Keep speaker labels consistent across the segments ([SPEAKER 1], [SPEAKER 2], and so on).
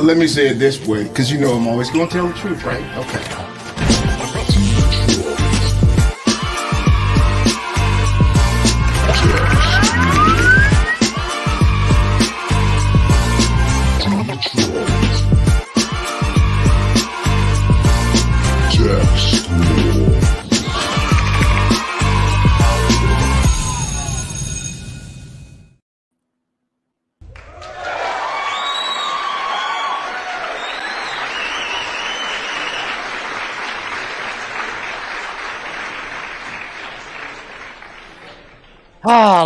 [SPEAKER 1] let me say it this way, because you know I'm always going to tell the truth, right? Okay.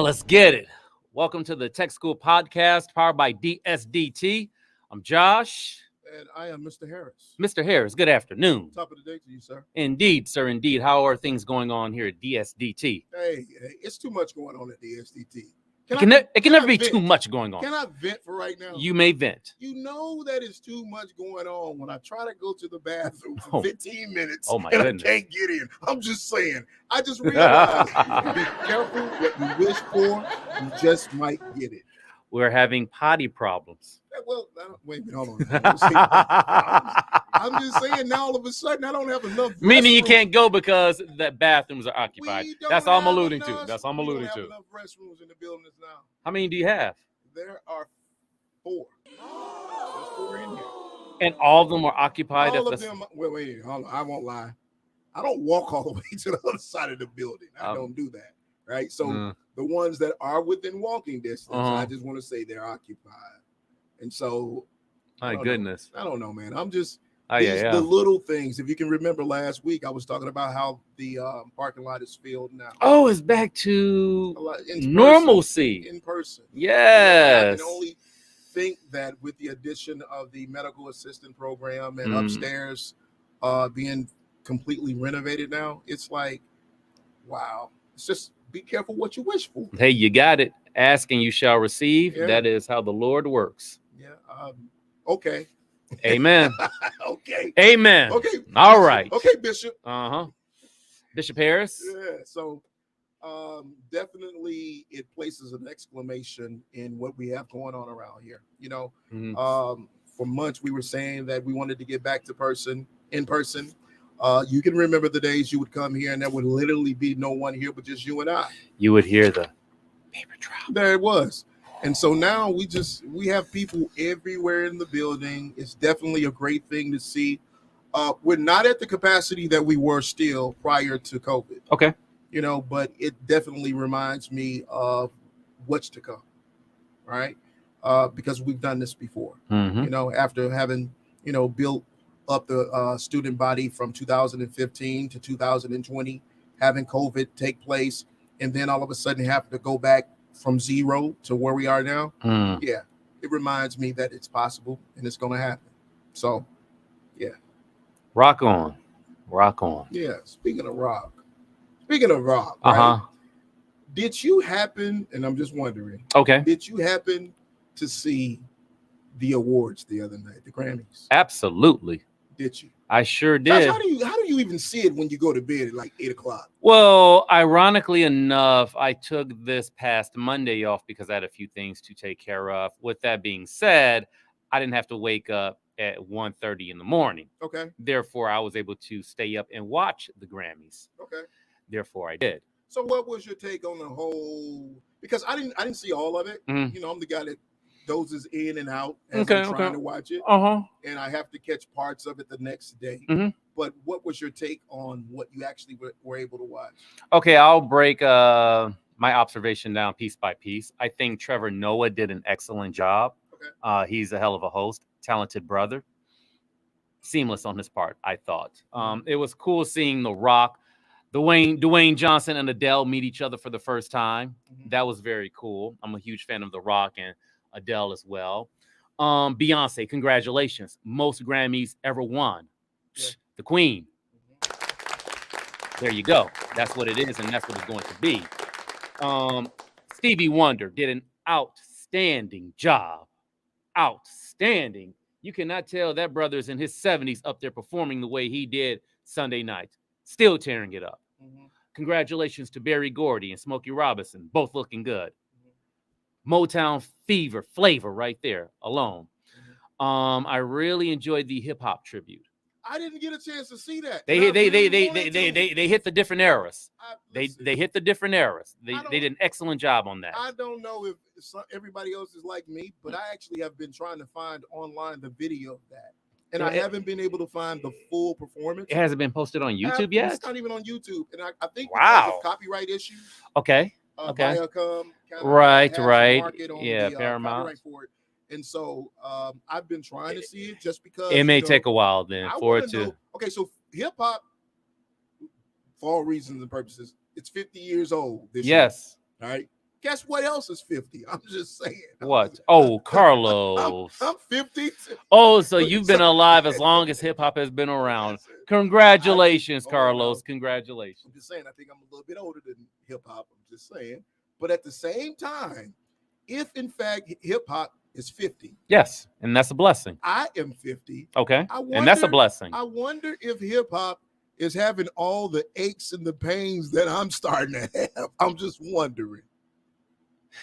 [SPEAKER 2] Let's get it. Welcome to the Tech School Podcast, powered by DSDT. I'm Josh.
[SPEAKER 1] And I am Mr. Harris.
[SPEAKER 2] Mr. Harris, good afternoon.
[SPEAKER 1] Top of the day to you, sir.
[SPEAKER 2] Indeed, sir, indeed. How are things going on here at DSDT?
[SPEAKER 1] Hey, it's too much going on at DSDT.
[SPEAKER 2] It can never be too much going on.
[SPEAKER 1] Can I vent for right now?
[SPEAKER 2] You may vent.
[SPEAKER 1] You know that it's too much going on when I try to go to the bathroom for 15 minutes
[SPEAKER 2] and
[SPEAKER 1] goodness. I can't get in. I'm just saying. I just realized be careful what you wish for. You just might get it.
[SPEAKER 2] We're having potty problems.
[SPEAKER 1] Well, wait a minute. Hold on. I'm just saying now all of a sudden I don't have enough.
[SPEAKER 2] Meaning you can't go because the bathrooms are occupied. That's all I'm alluding to.
[SPEAKER 1] Enough restrooms in the buildings now.
[SPEAKER 2] How many do you have?
[SPEAKER 1] There are 4. There's 4 in here.
[SPEAKER 2] And all of them are occupied?
[SPEAKER 1] All of them. Wait. Hold on. I won't lie. I don't walk all the way to the other side of the building. I don't do that. Right. So the ones that are within walking distance, I just want to say they're occupied. And so,
[SPEAKER 2] my goodness,
[SPEAKER 1] I don't know, man. I'm just the little things. If you can remember last week, I was talking about how the parking lot is filled now.
[SPEAKER 2] Oh, it's back to normalcy
[SPEAKER 1] in person.
[SPEAKER 2] Yes.
[SPEAKER 1] I can only think that with the addition of the medical assistant program and upstairs being completely renovated now, it's like, wow. It's just be careful what you wish for.
[SPEAKER 2] Hey, you got it. Ask and you shall receive. Yeah. That is how the Lord works.
[SPEAKER 1] Yeah. Okay.
[SPEAKER 2] Amen.
[SPEAKER 1] Okay.
[SPEAKER 2] Amen.
[SPEAKER 1] Okay.
[SPEAKER 2] All right.
[SPEAKER 1] Okay, Bishop.
[SPEAKER 2] Bishop Harris.
[SPEAKER 1] Yeah. So definitely it places an exclamation in what we have going on around here. You know, for months we were saying that we wanted to get back to in person. You can remember the days you would come here and there would literally be no one here but just you and I.
[SPEAKER 2] You would hear the paper drop.
[SPEAKER 1] There it was. And so now we have people everywhere in the building. It's definitely a great thing to see. We're not at the capacity that we were still prior to COVID.
[SPEAKER 2] Okay.
[SPEAKER 1] You know, but it definitely reminds me of what's to come. Right. Because we've done this before, you know, after having, you know, built up the student body from 2015 to 2020, having COVID take place, and then all of a sudden have to go back from 0 to where we are now. Yeah, it reminds me that it's possible and it's going to happen. So, yeah.
[SPEAKER 2] Rock on. Rock on.
[SPEAKER 1] Yeah, speaking of rock, right? Did you happen, and I'm just wondering, did you happen to see the awards the other night, the Grammys?
[SPEAKER 2] Absolutely.
[SPEAKER 1] Did you?
[SPEAKER 2] I sure did.
[SPEAKER 1] How do you even see it when you go to bed at like 8:00?
[SPEAKER 2] Well, ironically enough, I took this past Monday off because I had a few things to take care of. With that being said, I didn't have to wake up at 1:30 in the morning.
[SPEAKER 1] Okay.
[SPEAKER 2] Therefore, I was able to stay up and watch the Grammys.
[SPEAKER 1] Okay.
[SPEAKER 2] Therefore, I did.
[SPEAKER 1] So, what was your take on the whole? Because I didn't see all of it. You know, I'm the guy that dozes in and out as I'm trying to watch it. And I have to catch parts of it the next day. But what was your take on what you actually were able to watch? Okay,
[SPEAKER 2] I'll break my observation down piece by piece. I think Trevor Noah did an excellent job. Okay. He's a hell of a host, talented brother. Seamless on his part, I thought. It was cool seeing The Rock, Dwayne Johnson and Adele meet each other for the first time. That was very cool. I'm a huge fan of The Rock and Adele as well. Beyonce, congratulations. Most Grammys ever won. Yeah. The Queen. There you go. That's what it is, and that's what it's going to be. Stevie Wonder did an outstanding job. Outstanding. You cannot tell that brother's in his 70s up there performing the way he did Sunday night. Still tearing it up. Congratulations to Berry Gordy and Smokey Robinson, both looking good. Motown flavor right there alone. I really enjoyed the hip hop tribute.
[SPEAKER 1] I didn't get a chance to see that.
[SPEAKER 2] They hit the different eras. They hit the different eras. They did an excellent job on that.
[SPEAKER 1] I don't know if everybody else is like me, but I actually have been trying to find online the video of that, and I haven't been able to find the full performance.
[SPEAKER 2] It hasn't been posted on YouTube yet.
[SPEAKER 1] It's not even on YouTube, and I think
[SPEAKER 2] wow,
[SPEAKER 1] because of copyright issues.
[SPEAKER 2] Okay.
[SPEAKER 1] Viacom
[SPEAKER 2] right.
[SPEAKER 1] Yeah,
[SPEAKER 2] Paramount.
[SPEAKER 1] For it. And so I've been trying to see it just because
[SPEAKER 2] it may take a while then for it to.
[SPEAKER 1] Know, okay, so hip hop, for all reasons and purposes, it's 50 years old this year. All right. Guess what else is 50? I'm just saying.
[SPEAKER 2] What? Oh, Carlos.
[SPEAKER 1] I'm 50.
[SPEAKER 2] Oh, so you've been alive as long as hip hop has been around. Congratulations, Carlos. Congratulations.
[SPEAKER 1] I'm just saying, I think I'm a little bit older than hip hop. I'm just saying. But at the same time, if in fact hip hop is 50.
[SPEAKER 2] Yes, and that's a blessing.
[SPEAKER 1] I am 50.
[SPEAKER 2] Okay. And that's a blessing.
[SPEAKER 1] I wonder if hip hop is having all the aches and the pains that I'm starting to have. I'm just wondering.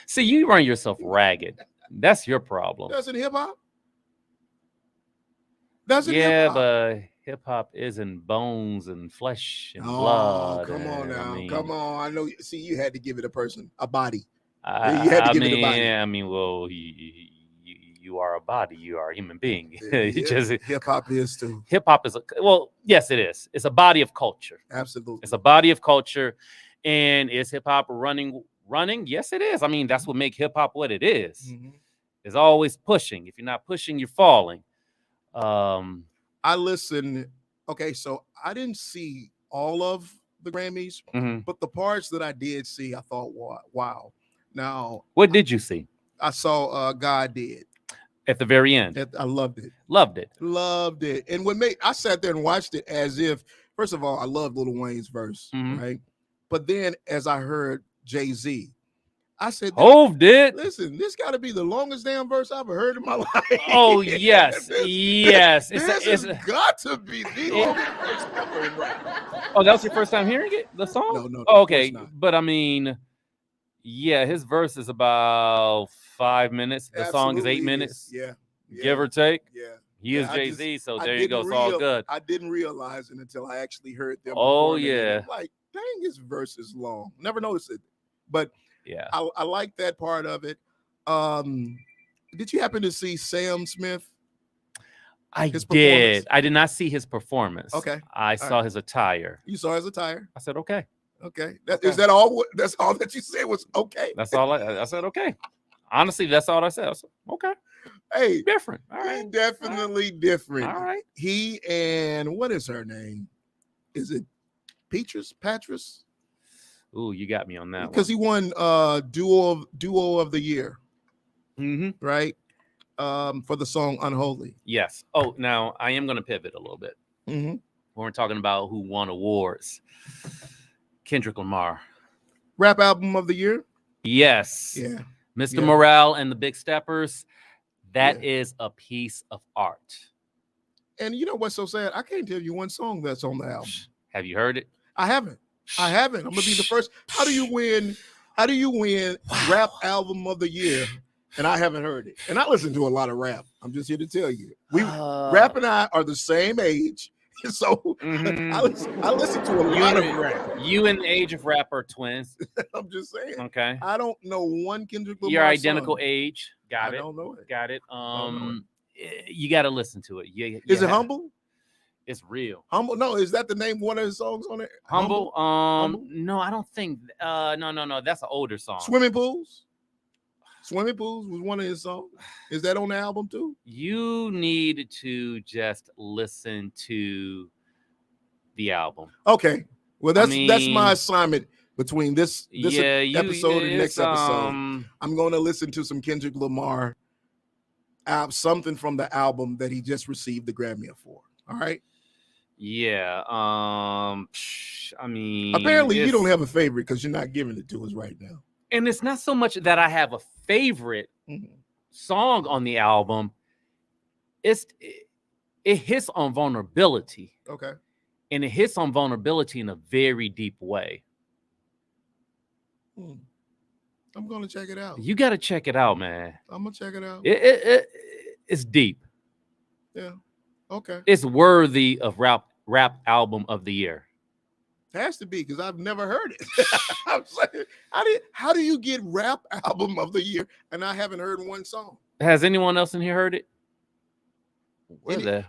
[SPEAKER 2] See, you run yourself ragged. That's your problem.
[SPEAKER 1] Doesn't hip hop?
[SPEAKER 2] Yeah, but hip hop is in bones and flesh and blood.
[SPEAKER 1] Come on now. Come on. I know. See, you had to give it a body.
[SPEAKER 2] You had to give it a body. I mean, well, you are a body. You are a human being.
[SPEAKER 1] Hip hop is too.
[SPEAKER 2] Hip hop is yes, it is. It's a body of culture.
[SPEAKER 1] Absolutely.
[SPEAKER 2] It's a body of culture. And is hip hop running? Yes, it is. I mean, that's what makes hip hop what it is. Mm-hmm. It's always pushing. If you're not pushing, you're falling.
[SPEAKER 1] I listened. Okay, so I didn't see all of the Grammys, but the parts that I did see, I thought, wow. Now,
[SPEAKER 2] what did you see?
[SPEAKER 1] I saw God Did.
[SPEAKER 2] At the very end.
[SPEAKER 1] I loved it.
[SPEAKER 2] Loved it.
[SPEAKER 1] And I sat there and watched it as if, first of all, I love Lil Wayne's verse, right? But then as I heard Jay-Z, I said,
[SPEAKER 2] Hov did.
[SPEAKER 1] Listen, this got to be the longest damn verse I've ever heard in my life.
[SPEAKER 2] Oh, yes. Yes.
[SPEAKER 1] It's got to be the longest verse ever in rap.
[SPEAKER 2] Oh, that was your first time hearing it? The song?
[SPEAKER 1] No.
[SPEAKER 2] Oh, okay. But I mean, yeah, his verse is about 5 minutes. The song is 8 minutes.
[SPEAKER 1] Yeah.
[SPEAKER 2] Give or take.
[SPEAKER 1] Yeah.
[SPEAKER 2] He is Jay-Z, so there you go. It's all good.
[SPEAKER 1] I didn't realize it until I actually heard them.
[SPEAKER 2] Oh, yeah.
[SPEAKER 1] I'm like, dang, his verse is long. Never noticed it. But
[SPEAKER 2] yeah,
[SPEAKER 1] I like that part of it. Did you happen to see Sam Smith?
[SPEAKER 2] I did. I did not see his performance.
[SPEAKER 1] Okay.
[SPEAKER 2] I saw his attire.
[SPEAKER 1] You saw his attire?
[SPEAKER 2] I said, okay.
[SPEAKER 1] Okay. Is that all? That's all that you said was okay?
[SPEAKER 2] That's all I said, okay. Honestly, that's all I said. I said, okay.
[SPEAKER 1] Hey.
[SPEAKER 2] Different. All right.
[SPEAKER 1] Definitely different.
[SPEAKER 2] All right.
[SPEAKER 1] He and what is her name? Is it Patras?
[SPEAKER 2] Ooh, you got me on that
[SPEAKER 1] because he won duo of the year, right? For the song "Unholy."
[SPEAKER 2] Yes. Oh, now I am going to pivot a little bit. When we're talking about who won awards, Kendrick Lamar,
[SPEAKER 1] rap album of the year.
[SPEAKER 2] Yes.
[SPEAKER 1] Yeah.
[SPEAKER 2] Mr. Morale and the Big Steppers. That is a piece of art.
[SPEAKER 1] And you know what's so sad? I can't tell you one song that's on the album.
[SPEAKER 2] Have you heard it?
[SPEAKER 1] I haven't. I'm gonna be the first. How do you win rap album of the year? And I haven't heard it. And I listen to a lot of rap. I'm just here to tell you. Rap and I are the same age. So I listen to a lot of rap.
[SPEAKER 2] You and the age of rap are twins.
[SPEAKER 1] I'm just saying.
[SPEAKER 2] Okay.
[SPEAKER 1] I don't know one Kendrick Lamar
[SPEAKER 2] You're identical
[SPEAKER 1] song.
[SPEAKER 2] age. Got it.
[SPEAKER 1] I don't know it.
[SPEAKER 2] Got it. You got to listen to it.
[SPEAKER 1] Is it Humble?
[SPEAKER 2] It's real.
[SPEAKER 1] Humble? No, is that the name of one of his songs on it?
[SPEAKER 2] Humble? Humble? No, I don't think. No. That's an older song.
[SPEAKER 1] Swimming Pools? Swimming Pools was one of his songs. Is that on the album too?
[SPEAKER 2] You need to just listen to the album.
[SPEAKER 1] Okay. Well, that's my assignment between this episode and next episode. I'm going to listen to some Kendrick Lamar, something from the album that he just received the Grammy for. All right.
[SPEAKER 2] Yeah. I mean,
[SPEAKER 1] apparently you don't have a favorite because you're not giving it to us right now.
[SPEAKER 2] And it's not so much that I have a favorite song on the album. It hits on vulnerability.
[SPEAKER 1] Okay.
[SPEAKER 2] And it hits on vulnerability in a very deep way.
[SPEAKER 1] I'm going to check it out.
[SPEAKER 2] You got to check it out, man.
[SPEAKER 1] I'm going to check it out.
[SPEAKER 2] It's deep.
[SPEAKER 1] Yeah. Okay.
[SPEAKER 2] It's worthy of rap album of the year.
[SPEAKER 1] Has to be, because I've never heard it. I'm saying, how do you get rap album of the year and I haven't heard one song?
[SPEAKER 2] Has anyone else in here heard it? Where the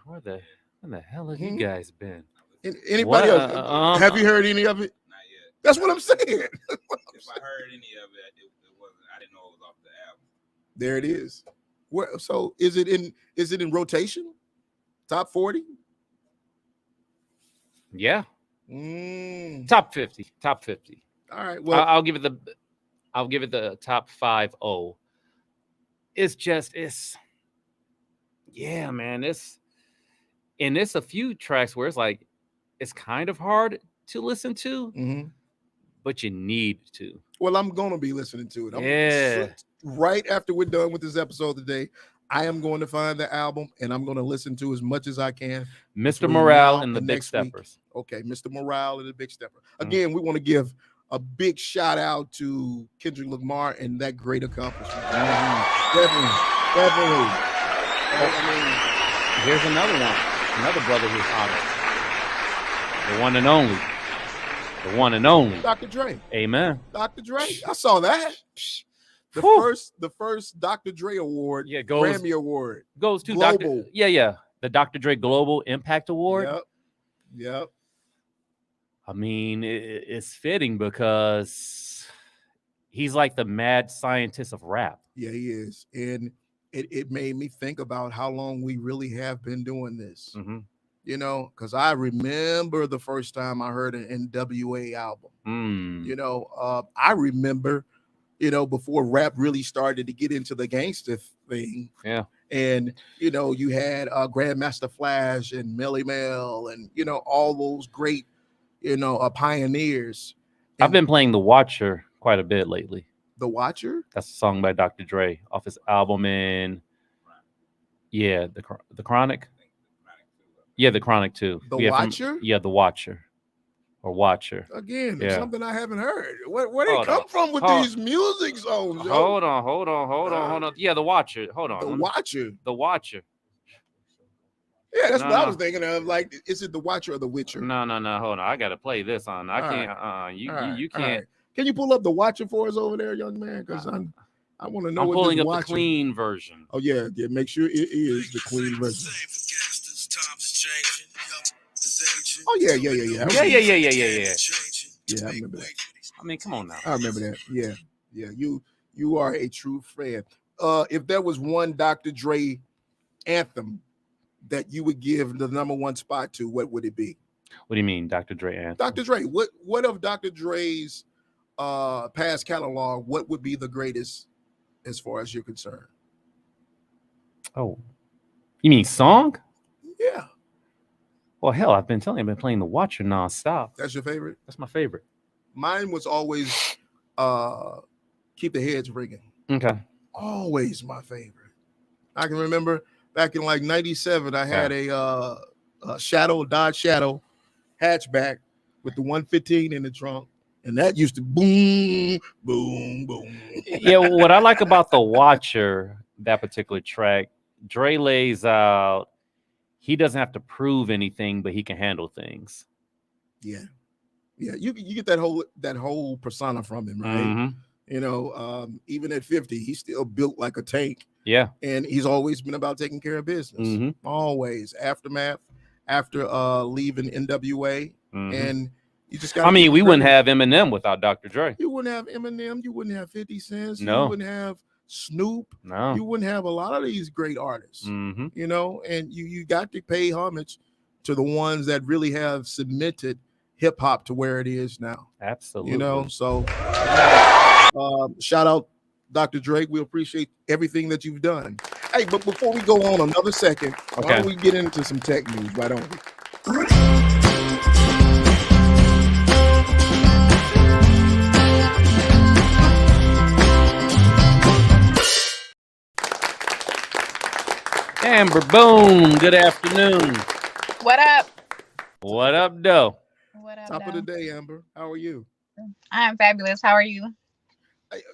[SPEAKER 2] hell have you guys been?
[SPEAKER 1] Anybody else? Have you heard any of it?
[SPEAKER 3] Not yet.
[SPEAKER 1] That's what I'm saying.
[SPEAKER 3] If I heard any of it, it wasn't. I didn't know it was off the album.
[SPEAKER 1] There it is. So is it in rotation? Top 40?
[SPEAKER 2] Yeah. Top 50. Top 50.
[SPEAKER 1] All right. Well,
[SPEAKER 2] I'll give it the top 50. Yeah, man. It's a few tracks where it's like it's kind of hard to listen to, but you need to.
[SPEAKER 1] Well, I'm gonna be listening to it. Right after we're done with this episode today, I am going to find the album and I'm going to listen to as much as I can.
[SPEAKER 2] Mr. Morale and the Big Steppers.
[SPEAKER 1] Okay, Mr. Morale and the Big Stepper. Again, we want to give a big shout out to Kendrick Lamar and that great accomplishment. Definitely. I
[SPEAKER 2] mean, here's another brother who's honored. The one and only.
[SPEAKER 1] Dr. Dre.
[SPEAKER 2] Amen.
[SPEAKER 1] Dr. Dre. I saw that. The first Dr. Dre award, Grammy award,
[SPEAKER 2] goes to
[SPEAKER 1] Global.
[SPEAKER 2] The Dr. Dre Global Impact Award.
[SPEAKER 1] Yep.
[SPEAKER 2] I mean, it's fitting because he's like the mad scientist of rap.
[SPEAKER 1] Yeah, he is, and it made me think about how long we really have been doing this. You know, because I remember the first time I heard an NWA album. You know, I remember. You know, before rap really started to get into the gangster thing.
[SPEAKER 2] Yeah.
[SPEAKER 1] And, you know, you had Grandmaster Flash and Melly Mel and, you know, all those great, you know, pioneers. And
[SPEAKER 2] I've been playing The Watcher quite a bit lately.
[SPEAKER 1] The Watcher?
[SPEAKER 2] That's a song by Dr. Dre off his album The Chronic. Yeah, The Chronic too.
[SPEAKER 1] The Watcher?
[SPEAKER 2] The Watcher. Or Watcher.
[SPEAKER 1] Again, something I haven't heard. Where did it come from with these music zones?
[SPEAKER 2] Hold on. Yeah, The Watcher. Hold on.
[SPEAKER 1] The Watcher.
[SPEAKER 2] The Watcher.
[SPEAKER 1] Yeah, that's what I was thinking of. Like, is it The Watcher or The Witcher?
[SPEAKER 2] No. Hold on. I gotta play this on. I can't. You can't.
[SPEAKER 1] Right. Can you pull up The Watcher for us over there, young man? Because I want to know.
[SPEAKER 2] I'm
[SPEAKER 1] what
[SPEAKER 2] pulling
[SPEAKER 1] this
[SPEAKER 2] up the clean version.
[SPEAKER 1] Oh yeah. Make sure it is the clean version. Oh yeah.
[SPEAKER 2] Yeah, I
[SPEAKER 1] remember that.
[SPEAKER 2] I mean, come on now.
[SPEAKER 1] I remember that. Yeah. You are a true fan. If there was one Dr. Dre anthem that you would give the number one spot to, what would it be?
[SPEAKER 2] What do you mean, Dr. Dre anthem?
[SPEAKER 1] Dr. Dre. What of Dr. Dre's past catalog? What would be the greatest as far as you're concerned?
[SPEAKER 2] Oh, you mean song?
[SPEAKER 1] Yeah.
[SPEAKER 2] Well, hell, I've been telling you, I've been playing The Watcher nonstop.
[SPEAKER 1] That's your favorite?
[SPEAKER 2] That's my favorite.
[SPEAKER 1] Mine was always Keep the Heads Ringing.
[SPEAKER 2] Okay.
[SPEAKER 1] Always my favorite. I can remember back in like 97, I had a Dodge Shadow hatchback with the 115 in the trunk. And that used to boom, boom, boom.
[SPEAKER 2] Yeah, what I like about The Watcher, that particular track, Dre lays out, he doesn't have to prove anything, but he can handle things.
[SPEAKER 1] Yeah. You get that whole persona from him, right? You know, even at 50, he's still built like a tank.
[SPEAKER 2] Yeah.
[SPEAKER 1] And he's always been about taking care of business. Always. Aftermath, after leaving NWA. And you just got.
[SPEAKER 2] I mean, we wouldn't have Eminem without Dr. Dre.
[SPEAKER 1] You wouldn't have Eminem. You wouldn't have 50 Cent.
[SPEAKER 2] No.
[SPEAKER 1] You wouldn't have Snoop.
[SPEAKER 2] No.
[SPEAKER 1] You wouldn't have a lot of these great artists. You know, and you got to pay homage to the ones that really have cemented hip hop to where it is now.
[SPEAKER 2] Absolutely.
[SPEAKER 1] You know, so shout out Dr. Drake. We appreciate everything that you've done. Hey, but before we go on another second, why don't we get into some tech news? Why don't we?
[SPEAKER 2] Amber Boone, good afternoon.
[SPEAKER 4] What up?
[SPEAKER 2] What up, Doe?
[SPEAKER 4] What up?
[SPEAKER 1] Top of the day, Amber. How are you?
[SPEAKER 4] I'm fabulous. How are you?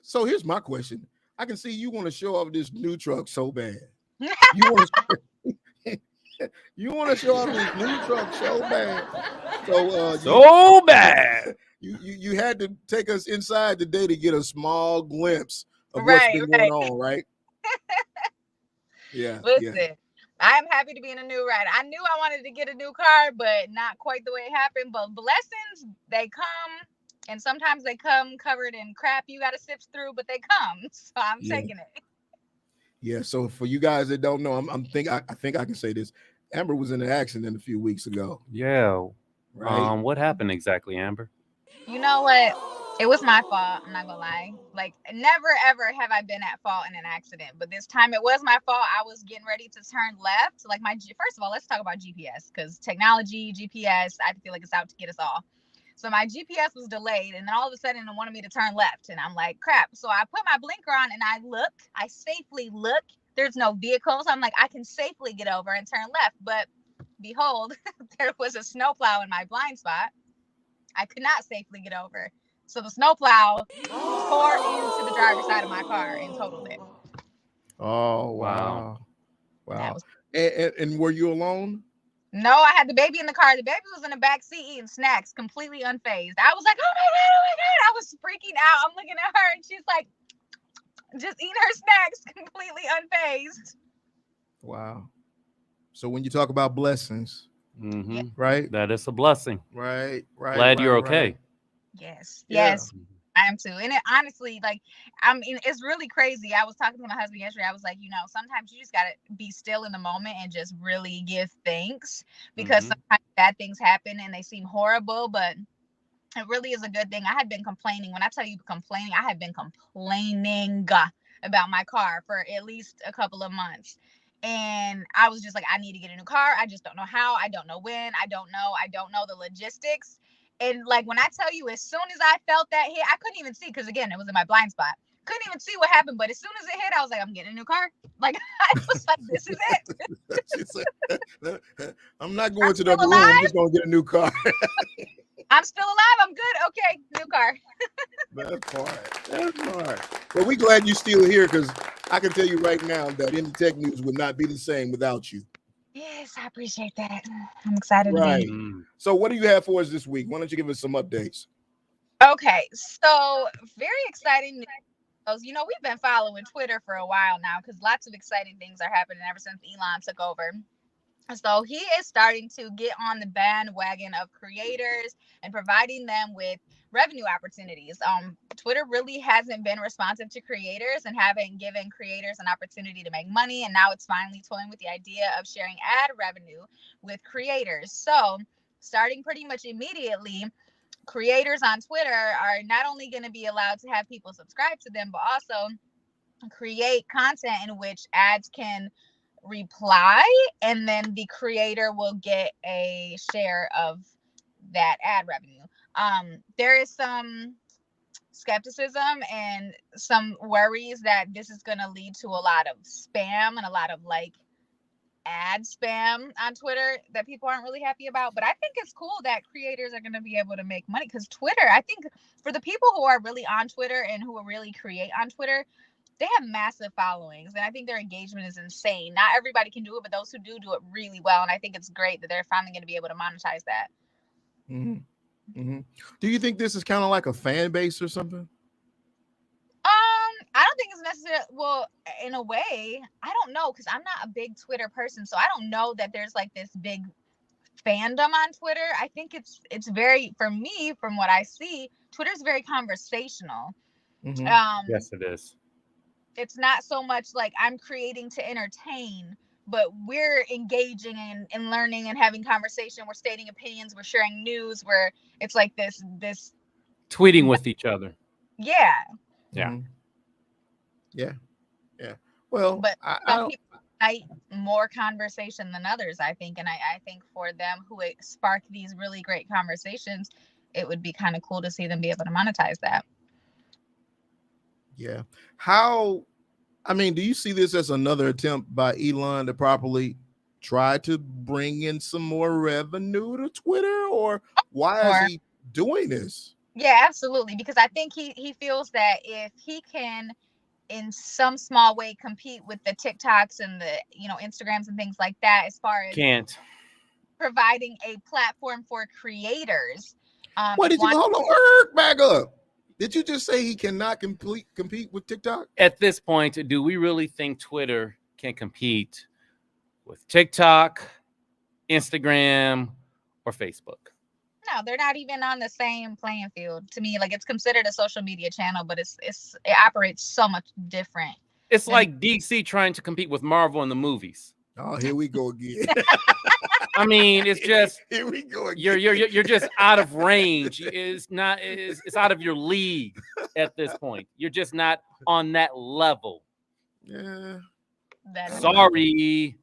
[SPEAKER 1] So here's my question. I can see you want to show off this new truck so bad. You want to You want to show off this new truck so bad.
[SPEAKER 2] So bad.
[SPEAKER 1] You had to take us inside today to get a small glimpse of what's
[SPEAKER 4] Right,
[SPEAKER 1] been going on, right? Yeah.
[SPEAKER 4] Listen, I am happy to be in a new ride. I knew I wanted to get a new car, but not quite the way it happened. But blessings, they come, and sometimes they come covered in crap you got to sift through, but they come. So I'm taking it.
[SPEAKER 1] Yeah. So for you guys that don't know, I think I can say this. Amber was in an accident a few weeks ago.
[SPEAKER 2] Yeah.
[SPEAKER 1] Right.
[SPEAKER 2] What happened exactly, Amber?
[SPEAKER 4] You know what? It was my fault. I'm not gonna lie. Like, never ever have I been at fault in an accident, but this time it was my fault. I was getting ready to turn left. Like first of all, let's talk about GPS, because technology, GPS, I feel like it's out to get us all. So my GPS was delayed, and then all of a sudden it wanted me to turn left, and I'm like, crap. So I put my blinker on, and I safely look. There's no vehicles. I'm like, I can safely get over and turn left, but behold, there was a snowplow in my blind spot. I could not safely get over. So the snowplow tore into the driver's side of my car and totaled it.
[SPEAKER 1] Oh, wow.
[SPEAKER 4] That was...
[SPEAKER 1] And were you alone?
[SPEAKER 4] No, I had the baby in the car. The baby was in the back seat eating snacks, completely unfazed. I was like, oh my God. I was freaking out. I'm looking at her and she's like, just eating her snacks, completely unfazed.
[SPEAKER 1] Wow. So when you talk about blessings, right?
[SPEAKER 2] That is a blessing.
[SPEAKER 1] Right.
[SPEAKER 2] Glad you're okay.
[SPEAKER 4] Yes.
[SPEAKER 1] Yeah.
[SPEAKER 4] Yes. I am too. And it honestly, like, I mean, it's really crazy. I was talking to my husband yesterday. I was like, sometimes you just got to be still in the moment and just really give thanks, because sometimes bad things happen and they seem horrible, but it really is a good thing. I had been complaining. When I tell you complaining, I had been complaining about my car for at least a couple of months. And I was just like, I need to get a new car. I just don't know how. I don't know when. I don't know the logistics. And like, when I tell you, as soon as I felt that hit, I couldn't even see, because again, it was in my blind spot. Couldn't even see what happened. But as soon as it hit, I was like, I'm getting a new car. Like, I was like, this is
[SPEAKER 1] it. I'm not going to the other room. I'm just going to get a new car.
[SPEAKER 4] I'm still alive. I'm good. Okay, new car.
[SPEAKER 1] That part. Well, we're glad you're still here, because I can tell you right now that Indie Tech News would not be the same without you.
[SPEAKER 4] Yes, I appreciate that. I'm excited.
[SPEAKER 1] Right.
[SPEAKER 4] To be here.
[SPEAKER 1] So what do you have for us this week? Why don't you give us some updates?
[SPEAKER 4] Okay, so very exciting news. We've been following Twitter for a while now, because lots of exciting things are happening ever since Elon took over. So he is starting to get on the bandwagon of creators and providing them with revenue opportunities. Twitter really hasn't been responsive to creators and haven't given creators an opportunity to make money. And now it's finally toying with the idea of sharing ad revenue with creators. So starting pretty much immediately, creators on Twitter are not only going to be allowed to have people subscribe to them, but also create content in which ads can reply, and then the creator will get a share of that ad revenue. There is some skepticism and some worries that this is going to lead to a lot of spam and a lot of ad spam on Twitter that people aren't really happy about. But I think it's cool that creators are going to be able to make money, because Twitter, I think for the people who are really on Twitter and who really create on Twitter, they have massive followings, and I think their engagement is insane. Not everybody can do it, but those who do it really well. And I think it's great that they're finally going to be able to monetize that.
[SPEAKER 1] Do you think this is kind of like a fan base or something?
[SPEAKER 4] I don't think it's necessarily, well, in a way, I don't know, because I'm not a big Twitter person, so I don't know that there's like this big fandom on Twitter. I think it's very, for me, from what I see, Twitter's very conversational.
[SPEAKER 2] Yes, it is.
[SPEAKER 4] It's not so much like I'm creating to entertain, but we're engaging and learning and having conversation. We're stating opinions. We're sharing news. Where it's like this
[SPEAKER 2] tweeting with each other.
[SPEAKER 4] Yeah.
[SPEAKER 1] Well,
[SPEAKER 4] but some people like more conversation than others, I think. And I think for them who spark these really great conversations, it would be kind of cool to see them be able to monetize that.
[SPEAKER 1] Yeah. Do you see this as another attempt by Elon to properly try to bring in some more revenue to Twitter, or why is he doing this?
[SPEAKER 4] Yeah, absolutely. Because I think he feels that if he can in some small way compete with the TikToks and the Instagrams and things like that as far as
[SPEAKER 2] Can't.
[SPEAKER 4] providing a platform for creators.
[SPEAKER 1] What did you hold on? Back up. Did you just say he cannot compete with TikTok?
[SPEAKER 2] At this point, do we really think Twitter can compete with TikTok, Instagram, or Facebook?
[SPEAKER 4] No, they're not even on the same playing field. To me, like, it's considered a social media channel, but it operates so much different.
[SPEAKER 2] It's like DC trying to compete with Marvel in the movies.
[SPEAKER 1] Oh, here we go again.
[SPEAKER 2] I mean, it's just
[SPEAKER 1] here we go again.
[SPEAKER 2] You're just out of range. It's out of your league at this point. You're just not on that level.
[SPEAKER 1] Yeah.
[SPEAKER 2] Sorry.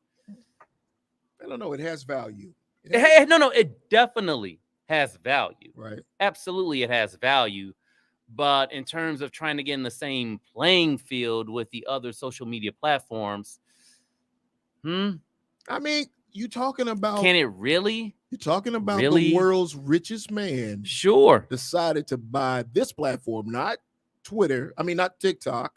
[SPEAKER 1] I don't know. It has value.
[SPEAKER 2] No, it definitely has value.
[SPEAKER 1] Right.
[SPEAKER 2] Absolutely, it has value. But in terms of trying to get in the same playing field with the other social media platforms,
[SPEAKER 1] I mean, you talking about?
[SPEAKER 2] Can it really?
[SPEAKER 1] You're talking about the world's richest man.
[SPEAKER 2] Sure.
[SPEAKER 1] Decided to buy this platform, not Twitter. I mean, not TikTok,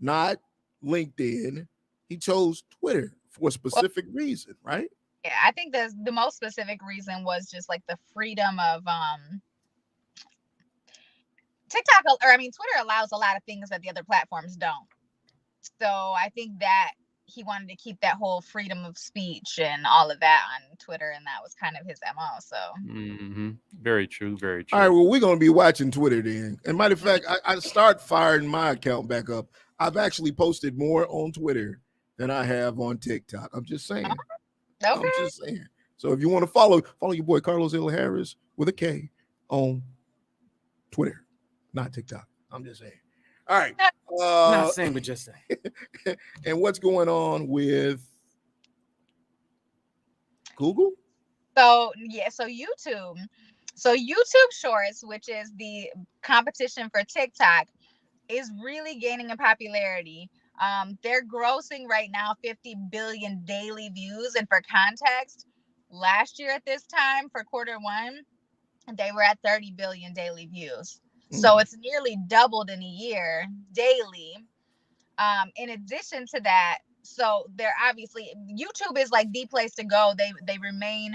[SPEAKER 1] not LinkedIn. He chose Twitter for a specific reason, right?
[SPEAKER 4] Yeah, I think the most specific reason was just like the freedom of TikTok, Twitter allows a lot of things that the other platforms don't. So I think that he wanted to keep that whole freedom of speech and all of that on Twitter, and that was kind of his MO. So
[SPEAKER 2] very true, very true.
[SPEAKER 1] All right, well, we're gonna be watching Twitter then. And matter of fact, I start firing my account back up. I've actually posted more on Twitter than I have on TikTok. I'm just saying.
[SPEAKER 4] Okay.
[SPEAKER 1] I'm just saying. So if you want to follow your boy Carlos Hill Harris with a K on Twitter, not TikTok. I'm just saying. All right.
[SPEAKER 2] Not saying, but just saying.
[SPEAKER 1] And what's going on with Google?
[SPEAKER 4] So YouTube. So YouTube Shorts, which is the competition for TikTok, is really gaining in popularity. They're grossing right now 50 billion daily views. And for context, last year at this time for Q1, they were at 30 billion daily views. So it's nearly doubled in a year daily. In addition to that, so they're obviously, YouTube is like the place to go. They remain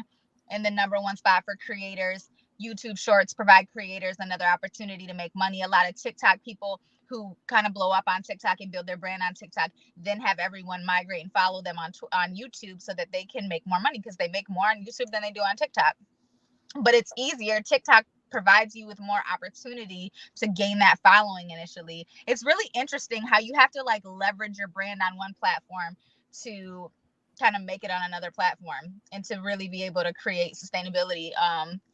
[SPEAKER 4] in the #1 spot for creators. YouTube Shorts provide creators another opportunity to make money. A lot of TikTok people who kind of blow up on TikTok and build their brand on TikTok then have everyone migrate and follow them on YouTube so that they can make more money, because they make more on YouTube than they do on TikTok. But it's easier. TikTok provides you with more opportunity to gain that following initially. It's really interesting how you have to like leverage your brand on one platform to kind of make it on another platform, and to really be able to create sustainability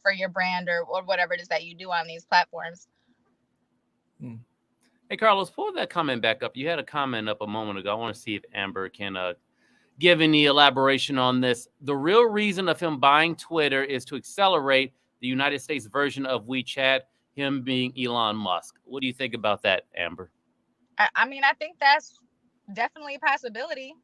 [SPEAKER 4] for your brand or whatever it is that you do on these platforms.
[SPEAKER 2] Hey, Carlos, pull that comment back up. You had a comment up a moment ago. I want to see if Amber can give any elaboration on this. The real reason of him buying Twitter is to accelerate the United States version of WeChat, him being Elon Musk. What do you think about that, Amber?
[SPEAKER 4] I think that's definitely a possibility.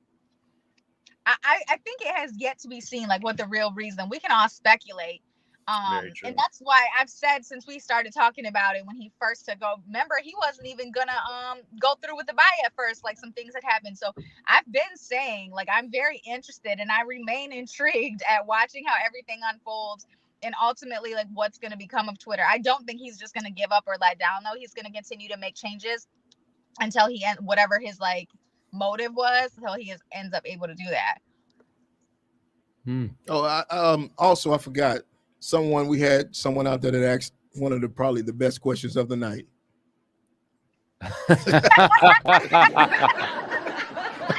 [SPEAKER 4] I think it has yet to be seen, like, what the real reason. We can all speculate. And that's why I've said since we started talking about it when he first took over, remember, he wasn't even gonna go through with the buy at first, like some things had happened. So I've been saying, like, I'm very interested and I remain intrigued at watching how everything unfolds and ultimately like what's going to become of Twitter. I don't think he's just going to give up or let down, though. He's going to continue to make changes until he whatever his like motive was, until he ends up able to do that.
[SPEAKER 1] Also, I forgot. We had someone out there that asked one of probably the best questions of the night.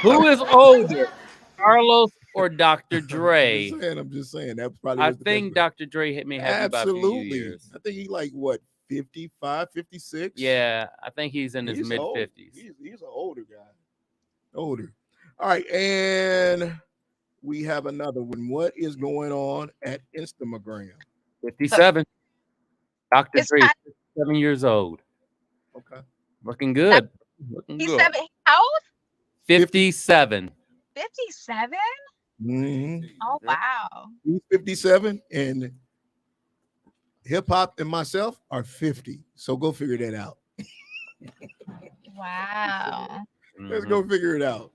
[SPEAKER 2] Who is older, Carlos or Dr. Dre?
[SPEAKER 1] I'm just saying that probably.
[SPEAKER 2] I think Dr. Dre may have you by a few years.
[SPEAKER 1] I think he like what, 55, 56.
[SPEAKER 2] Yeah, I think he's in his mid 50s.
[SPEAKER 1] He's an older guy. Older. All right, and we have another one. What is going on at Instagram?
[SPEAKER 2] 57. Dr. Dre is 57 years old.
[SPEAKER 1] Okay.
[SPEAKER 2] Looking good.
[SPEAKER 4] He's 7. How old?
[SPEAKER 2] 57.
[SPEAKER 4] 57?
[SPEAKER 1] Mm-hmm.
[SPEAKER 4] Oh, wow.
[SPEAKER 1] He's 57, and hip hop and myself are 50. So go figure that out.
[SPEAKER 4] Wow.
[SPEAKER 1] Let's go figure it out.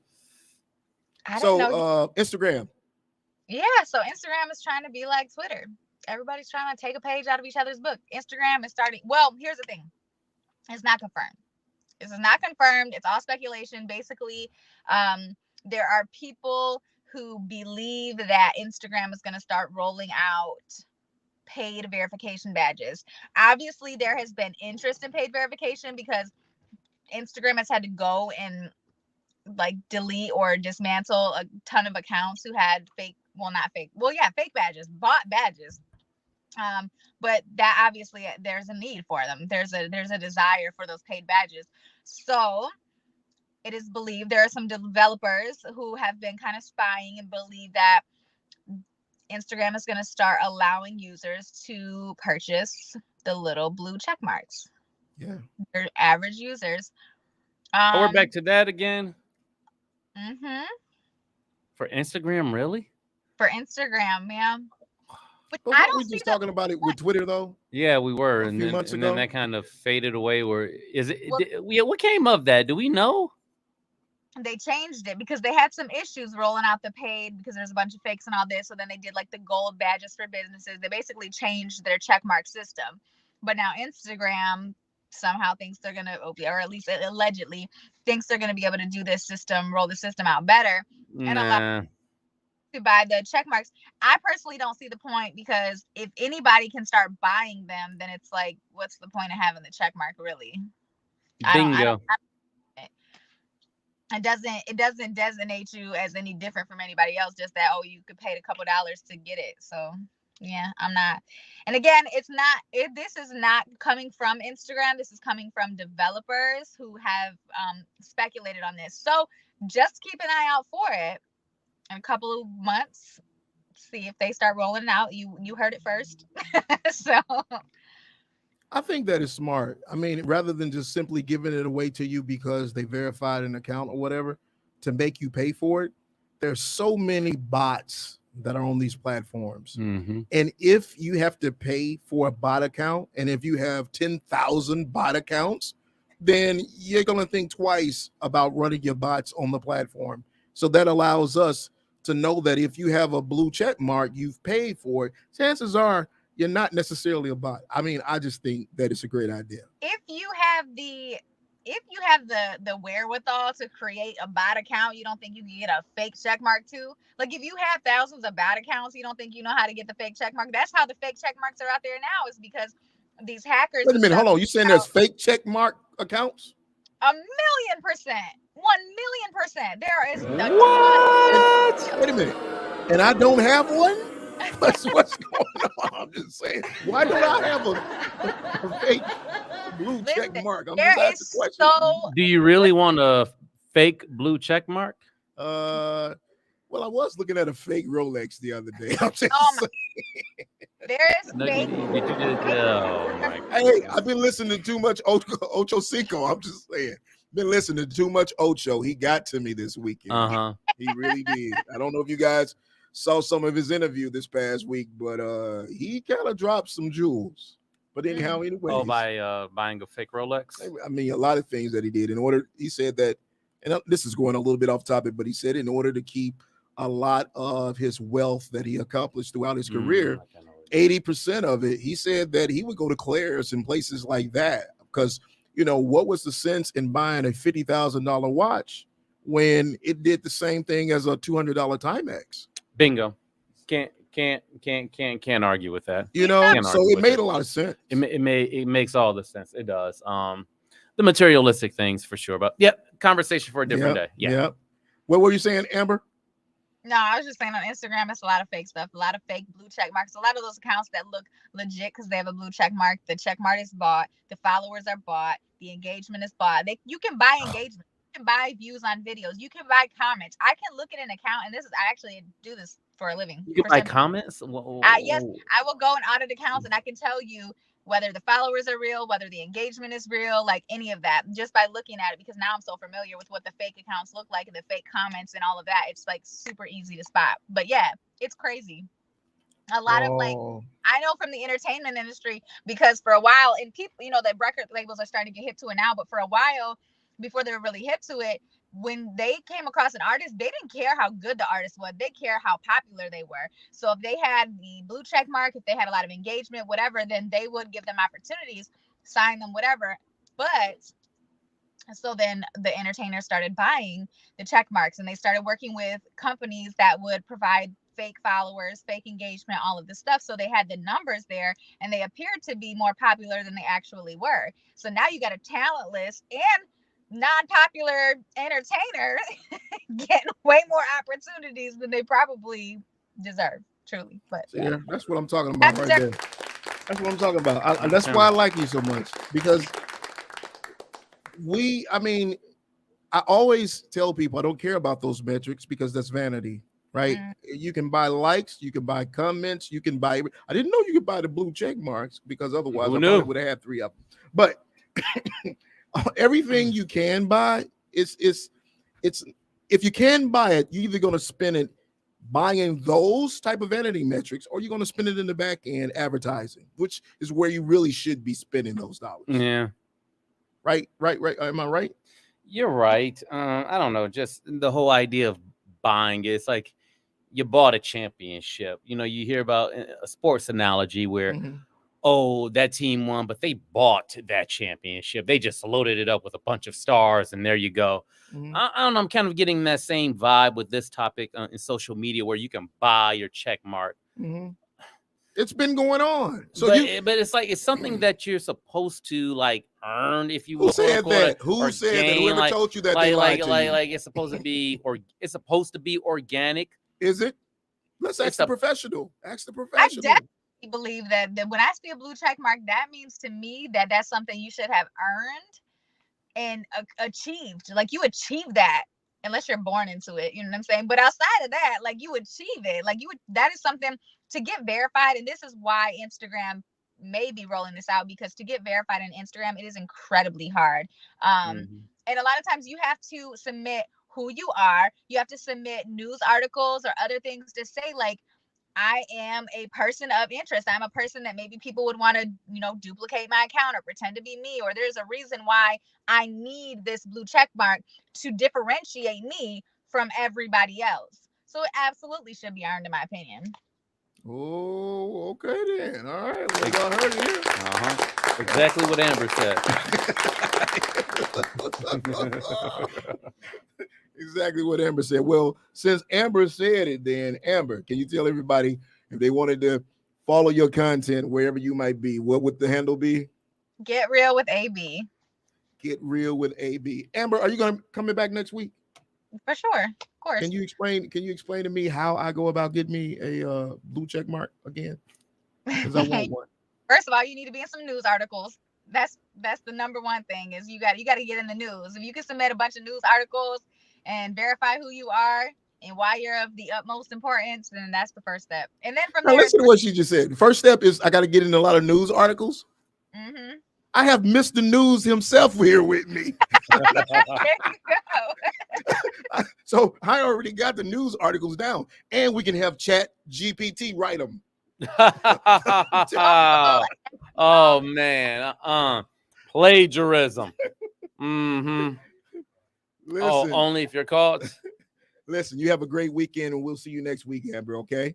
[SPEAKER 4] I don't know.
[SPEAKER 1] Instagram.
[SPEAKER 4] Yeah, so Instagram is trying to be like Twitter. Everybody's trying to take a page out of each other's book. Instagram is starting. Well, here's the thing. It's not confirmed. This is not confirmed. It's all speculation. Basically, there are people who believe that Instagram is going to start rolling out paid verification badges. Obviously, there has been interest in paid verification because Instagram has had to go and like delete or dismantle a ton of accounts who had fake badges, bought badges. But that obviously there's a need for them. There's a desire for those paid badges. So it is believed there are some developers who have been kind of spying and believe that Instagram is going to start allowing users to purchase the little blue check marks.
[SPEAKER 1] Yeah.
[SPEAKER 4] They're average users.
[SPEAKER 2] We're back to that again.
[SPEAKER 4] Mm-hmm.
[SPEAKER 2] For Instagram, really?
[SPEAKER 4] For Instagram, yeah.
[SPEAKER 1] But weren't we just talking about it with Twitter, though?
[SPEAKER 2] Yeah, we were.
[SPEAKER 1] A few months ago.
[SPEAKER 2] Then that kind of faded away. What came of that? Do we know?
[SPEAKER 4] They changed it because they had some issues rolling out the paid because there's a bunch of fakes and all this. So then they did like the gold badges for businesses. They basically changed their checkmark system. But now Instagram somehow thinks they're going to, or at least allegedly thinks they're going to be able to do this system, roll the system out better. And allow to buy the check marks. I personally don't see the point because if anybody can start buying them, then it's like, what's the point of having the check mark really?
[SPEAKER 2] Bingo.
[SPEAKER 4] It doesn't designate you as any different from anybody else, just that, oh, you could pay a couple dollars to get it. So yeah, I'm not. And again, this is not coming from Instagram. This is coming from developers who have speculated on this. So just keep an eye out for it. In a couple of months, see if they start rolling it out. You heard it first. So
[SPEAKER 1] I think that is smart. I mean, rather than just simply giving it away to you because they verified an account or whatever to make you pay for it, there's so many bots that are on these platforms.
[SPEAKER 2] Mm-hmm.
[SPEAKER 1] And if you have to pay for a bot account, and if you have 10,000 bot accounts, then you're going to think twice about running your bots on the platform. So that allows us to know that if you have a blue check mark, you've paid for it. Chances are you're not necessarily a bot. I mean, I just think that it's a great idea.
[SPEAKER 4] If you have the wherewithal to create a bot account, you don't think you can get a fake check mark too? Like if you have thousands of bot accounts, you don't think you know how to get the fake check mark? That's how the fake check marks are out there now, is because these hackers.
[SPEAKER 1] Wait a minute, hold on. You saying there's fake check mark accounts?
[SPEAKER 4] 1,000,000%. 1,000,000%. There is
[SPEAKER 1] what? Wait a minute. And I don't have one? What's going on? I'm just saying. Why do I have a fake blue check mark? I'm just asking a question.
[SPEAKER 2] Do you really want a fake blue check mark?
[SPEAKER 1] Well, I was looking at a fake Rolex the other day. I'm just saying.
[SPEAKER 4] There is fake.
[SPEAKER 1] Hey, I've been listening to too much Ocho Cinco. I'm just saying. Been listening to too much Ocho. He got to me this weekend. He really did. I don't know if you guys saw some of his interview this past week, but he kind of dropped some jewels. But anyhow, anyway.
[SPEAKER 2] By buying a fake Rolex?
[SPEAKER 1] I mean, a lot of things that he did. He said that, and this is going a little bit off topic, but he said in order to keep a lot of his wealth that he accomplished throughout his career, 80% of it, he said that he would go to Claire's and places like that because, what was the sense in buying a $50,000 watch when it did the same thing as a $200 Timex?
[SPEAKER 2] Bingo. Can't argue with that.
[SPEAKER 1] So it made a lot of sense.
[SPEAKER 2] It makes all the sense. It does. The materialistic things for sure, but conversation for a different day. Yeah.
[SPEAKER 1] What were you saying, Amber?
[SPEAKER 4] No, I was just saying on Instagram, it's a lot of fake stuff, a lot of fake blue check marks, a lot of those accounts that look legit because they have a blue check mark. The check mark is bought, the followers are bought, the engagement is bought. You can buy engagement, you can buy views on videos, you can buy comments. I can look at an account, and I actually do this for a living.
[SPEAKER 2] You can buy comments?
[SPEAKER 4] Yes, I will go and audit accounts, and I can tell you whether the followers are real, whether the engagement is real, like any of that, just by looking at it, because now I'm so familiar with what the fake accounts look like and the fake comments and all of that. It's like super easy to spot. But yeah, it's crazy. A lot of I know from the entertainment industry, because for a while, and people, the record labels are starting to get hip to it now, but for a while, before they were really hip to it, when they came across an artist, they didn't care how good the artist was. They care how popular they were. So if they had the blue check mark, if they had a lot of engagement, whatever, then they would give them opportunities, sign them, whatever. But so then the entertainers started buying the check marks, and they started working with companies that would provide fake followers, fake engagement, all of this stuff. So they had the numbers there, and they appeared to be more popular than they actually were. So now you got a talent list and non-popular entertainers getting way more opportunities than they probably deserve, truly. But
[SPEAKER 1] yeah, that's what I'm talking about right there. That's what I'm talking about. That's why I like you so much, because I always tell people I don't care about those metrics because that's vanity, right? You can buy likes, you can buy comments, you can buy. I didn't know you could buy the blue check marks, because otherwise I probably would have had 3 of them. But everything you can buy it's if you can buy it, you're either going to spend it buying those type of vanity metrics, or you're going to spend it in the back end advertising, which is where you really should be spending those dollars.
[SPEAKER 2] Yeah.
[SPEAKER 1] Right. Am I right?
[SPEAKER 2] You're right. I don't know. Just the whole idea of buying it. It's like you bought a championship. You know, you hear about a sports analogy where, oh, that team won, but they bought that championship. They just loaded it up with a bunch of stars, and there you go. I don't know. I'm kind of getting that same vibe with this topic in social media, where you can buy your check mark.
[SPEAKER 1] It's been going on. So
[SPEAKER 2] but it's like it's something that you're supposed to like earn, if you will.
[SPEAKER 1] Who said that? Who said that? Whoever told you that?
[SPEAKER 2] Like it's supposed to be, or it's supposed to be organic.
[SPEAKER 1] Is it? Let's ask the professional. Ask the professional.
[SPEAKER 4] I definitely believe that when I see a blue check mark, that means to me that that's something you should have earned and achieved. Like you achieve that, unless you're born into it. You know what I'm saying? But outside of that, like you achieve it. Like that is something to get verified. And this is why Instagram may be rolling this out, because to get verified on Instagram, it is incredibly hard. And a lot of times you have to submit who you are. You have to submit news articles or other things to say, like, I am a person of interest. I'm a person that maybe people would want to, duplicate my account or pretend to be me, or there's a reason why I need this blue check mark to differentiate me from everybody else. So it absolutely should be earned, in my opinion.
[SPEAKER 1] Oh, okay then. All right. Well, y'all heard it here.
[SPEAKER 2] Exactly what Amber said.
[SPEAKER 1] Exactly what Amber said. Well, since Amber said it, then Amber, can you tell everybody if they wanted to follow your content wherever you might be, what would the handle be?
[SPEAKER 4] Get Real with AB.
[SPEAKER 1] Get Real with AB. Amber, are you coming back next week?
[SPEAKER 4] For sure, of course.
[SPEAKER 1] Can you explain to me how I go about getting me a blue check mark again? Because I want one.
[SPEAKER 4] First of all, you need to be in some news articles. That's the number one thing, is you got to get in the news. If you can submit a bunch of news articles and verify who you are and why you're of the utmost importance, then that's the first step. And then from there,
[SPEAKER 1] listen to what she just said. The first step is I got to get in a lot of news articles. I have Mr. News himself here with me.
[SPEAKER 4] There you go.
[SPEAKER 1] So I already got the news articles down, and we can have Chat GPT write them.
[SPEAKER 2] Oh man, plagiarism.
[SPEAKER 1] Listen,
[SPEAKER 2] only if you're caught.
[SPEAKER 1] Listen, you have a great weekend, and we'll see you next week, Amber. Okay.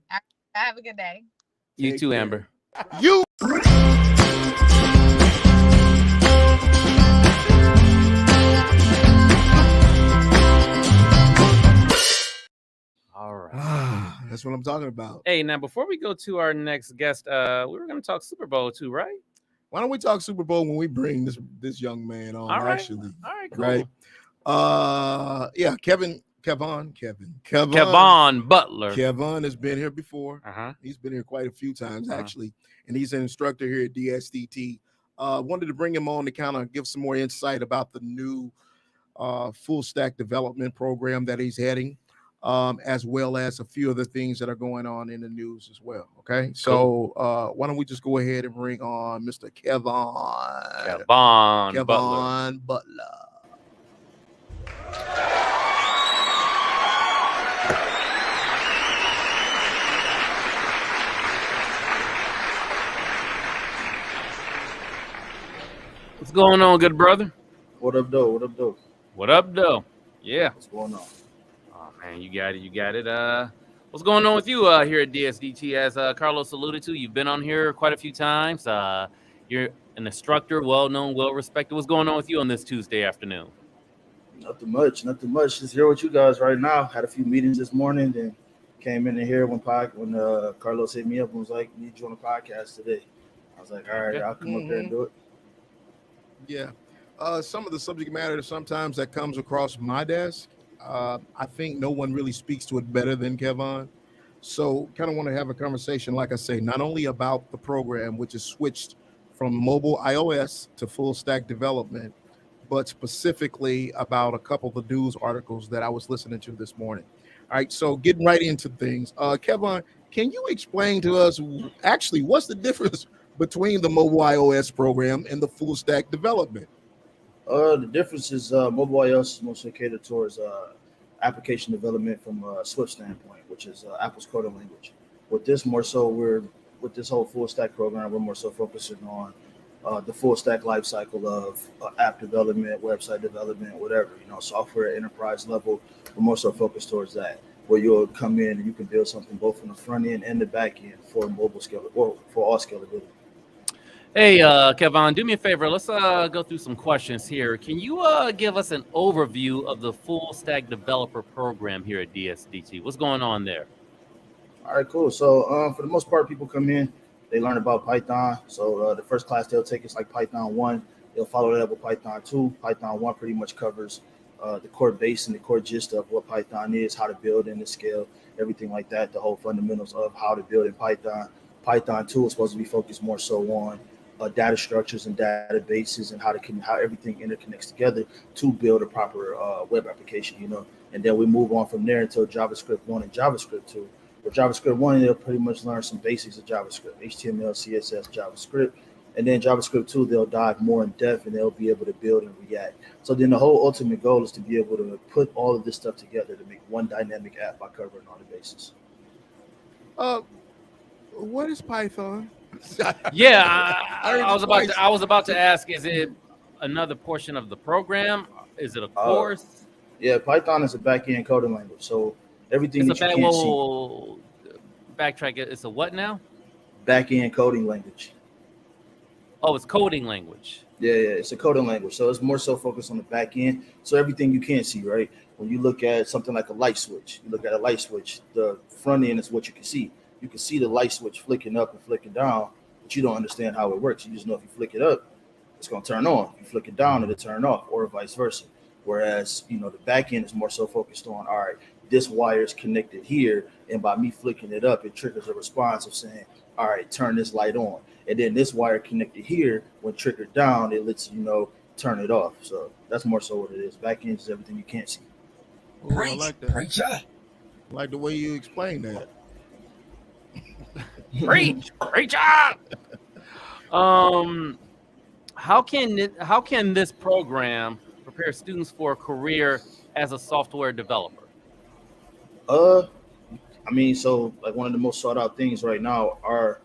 [SPEAKER 4] Have a good day.
[SPEAKER 2] You too, Amber.
[SPEAKER 1] You.
[SPEAKER 2] All right.
[SPEAKER 1] That's what I'm talking about.
[SPEAKER 2] Hey, now before we go to our next guest, we were going to talk Super Bowl too, right?
[SPEAKER 1] Why don't we talk Super Bowl when we bring this young man on?
[SPEAKER 2] All right.
[SPEAKER 1] Actually,
[SPEAKER 2] all right, cool.
[SPEAKER 1] Right. Yeah, Kevon
[SPEAKER 2] Butler.
[SPEAKER 1] Kevon has been here before. He's been here quite a few times actually, and he's an instructor here at DSDT. Wanted to bring him on to kind of give some more insight about the new full stack development program that he's heading. As well as a few other things that are going on in the news as well. Okay, so why don't we just go ahead and bring on Mr. Kevon Butler.
[SPEAKER 2] What's going on, good brother?
[SPEAKER 5] What up, though? What up, though?
[SPEAKER 2] What up, though? Yeah.
[SPEAKER 5] What's going on?
[SPEAKER 2] Oh man, you got it. What's going on with you here at DSDT? As Carlos alluded to, you've been on here quite a few times. You're an instructor, well known, well respected. What's going on with you on this Tuesday afternoon?
[SPEAKER 5] Nothing much. Just here with you guys right now. Had a few meetings this morning, then came in here when Carlos hit me up and was like, "Need you on the podcast today." I was like, "All right, I'll come up there and do it."
[SPEAKER 1] Yeah. Some of the subject matter sometimes that comes across my desk, I think no one really speaks to it better than Kevon. So kind of want to have a conversation, like I say, not only about the program, which is switched from mobile iOS to full stack development, but specifically about a couple of the news articles that I was listening to this morning. All right, so getting right into things. Kevon, can you explain to us actually what's the difference between the mobile iOS program and the full stack development?
[SPEAKER 5] The difference is mobile iOS is mostly catered towards application development from a Swift standpoint, which is Apple's coding language. With this whole full stack program, we're more so focusing on the full stack life cycle of app development, website development, whatever, software at enterprise level. We're more so focused towards that, where you'll come in and you can build something both from the front end and the back end for mobile scale or for all scalability.
[SPEAKER 2] Hey, Kevon, do me a favor. Let's go through some questions here. Can you give us an overview of the full stack developer program here at DSDT? What's going on there?
[SPEAKER 5] All right, cool. So for the most part, people come in, they learn about Python. So the first class they'll take is like Python 1. They'll follow that up with Python 2. Python 1 pretty much covers the core base and the core gist of what Python is, how to build in the scale, everything like that, the whole fundamentals of how to build in Python. Python 2 is supposed to be focused more so on data structures and databases and how everything interconnects together to build a proper web application, And then we move on from there until JavaScript 1 and JavaScript 2. With JavaScript 1, they'll pretty much learn some basics of JavaScript, HTML, CSS, JavaScript. And then JavaScript 2, they'll dive more in depth and they'll be able to build and react. So then the whole ultimate goal is to be able to put all of this stuff together to make one dynamic app by covering all the bases.
[SPEAKER 1] What is Python?
[SPEAKER 2] Yeah, I was about to ask, is it another portion of the program? Is it a course?
[SPEAKER 5] Yeah, Python is a back-end coding language. So everything
[SPEAKER 2] it's
[SPEAKER 5] that you can't see.
[SPEAKER 2] Backtrack it. It's a what now?
[SPEAKER 5] Back-end coding language.
[SPEAKER 2] Oh, it's coding language.
[SPEAKER 5] Yeah, it's a coding language. So it's more so focused on the back end. So everything you can't see, right? When you look at something like a light switch, the front end is what you can see. You can see the light switch flicking up and flicking down, but you don't understand how it works. You just know if you flick it up, it's going to turn on. If you flick it down, it'll turn off, or vice versa. Whereas, the back end is more so focused on, all right, this wire is connected here, and by me flicking it up, it triggers a response of saying, all right, turn this light on. And then this wire connected here, when triggered down, it lets turn it off. So that's more so what it is. Back end is everything you can't see.
[SPEAKER 1] Oh, I like that. Preacher. I like the way you explain that.
[SPEAKER 2] Preacher. How can this program prepare students for a career as a software developer?
[SPEAKER 5] So like one of the most sought out things right now are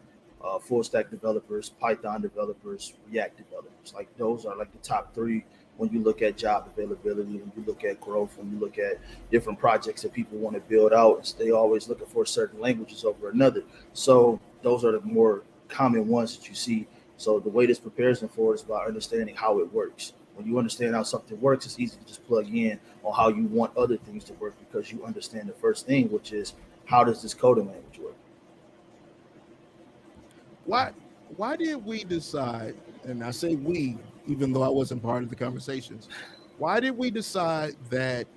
[SPEAKER 5] full stack developers, Python developers, React developers. Like those are like the top three when you look at job availability, when you look at growth, when you look at different projects that people want to build out. They always looking for certain languages over another. So those are the more common ones that you see. So the way this prepares them for is by understanding how it works. When you understand how something works, it's easy to just plug in on how you want other things to work because you understand the first thing, which is how does this coding language work?
[SPEAKER 1] Why did we decide, and I say we, even though I wasn't part of the conversations, why did we decide that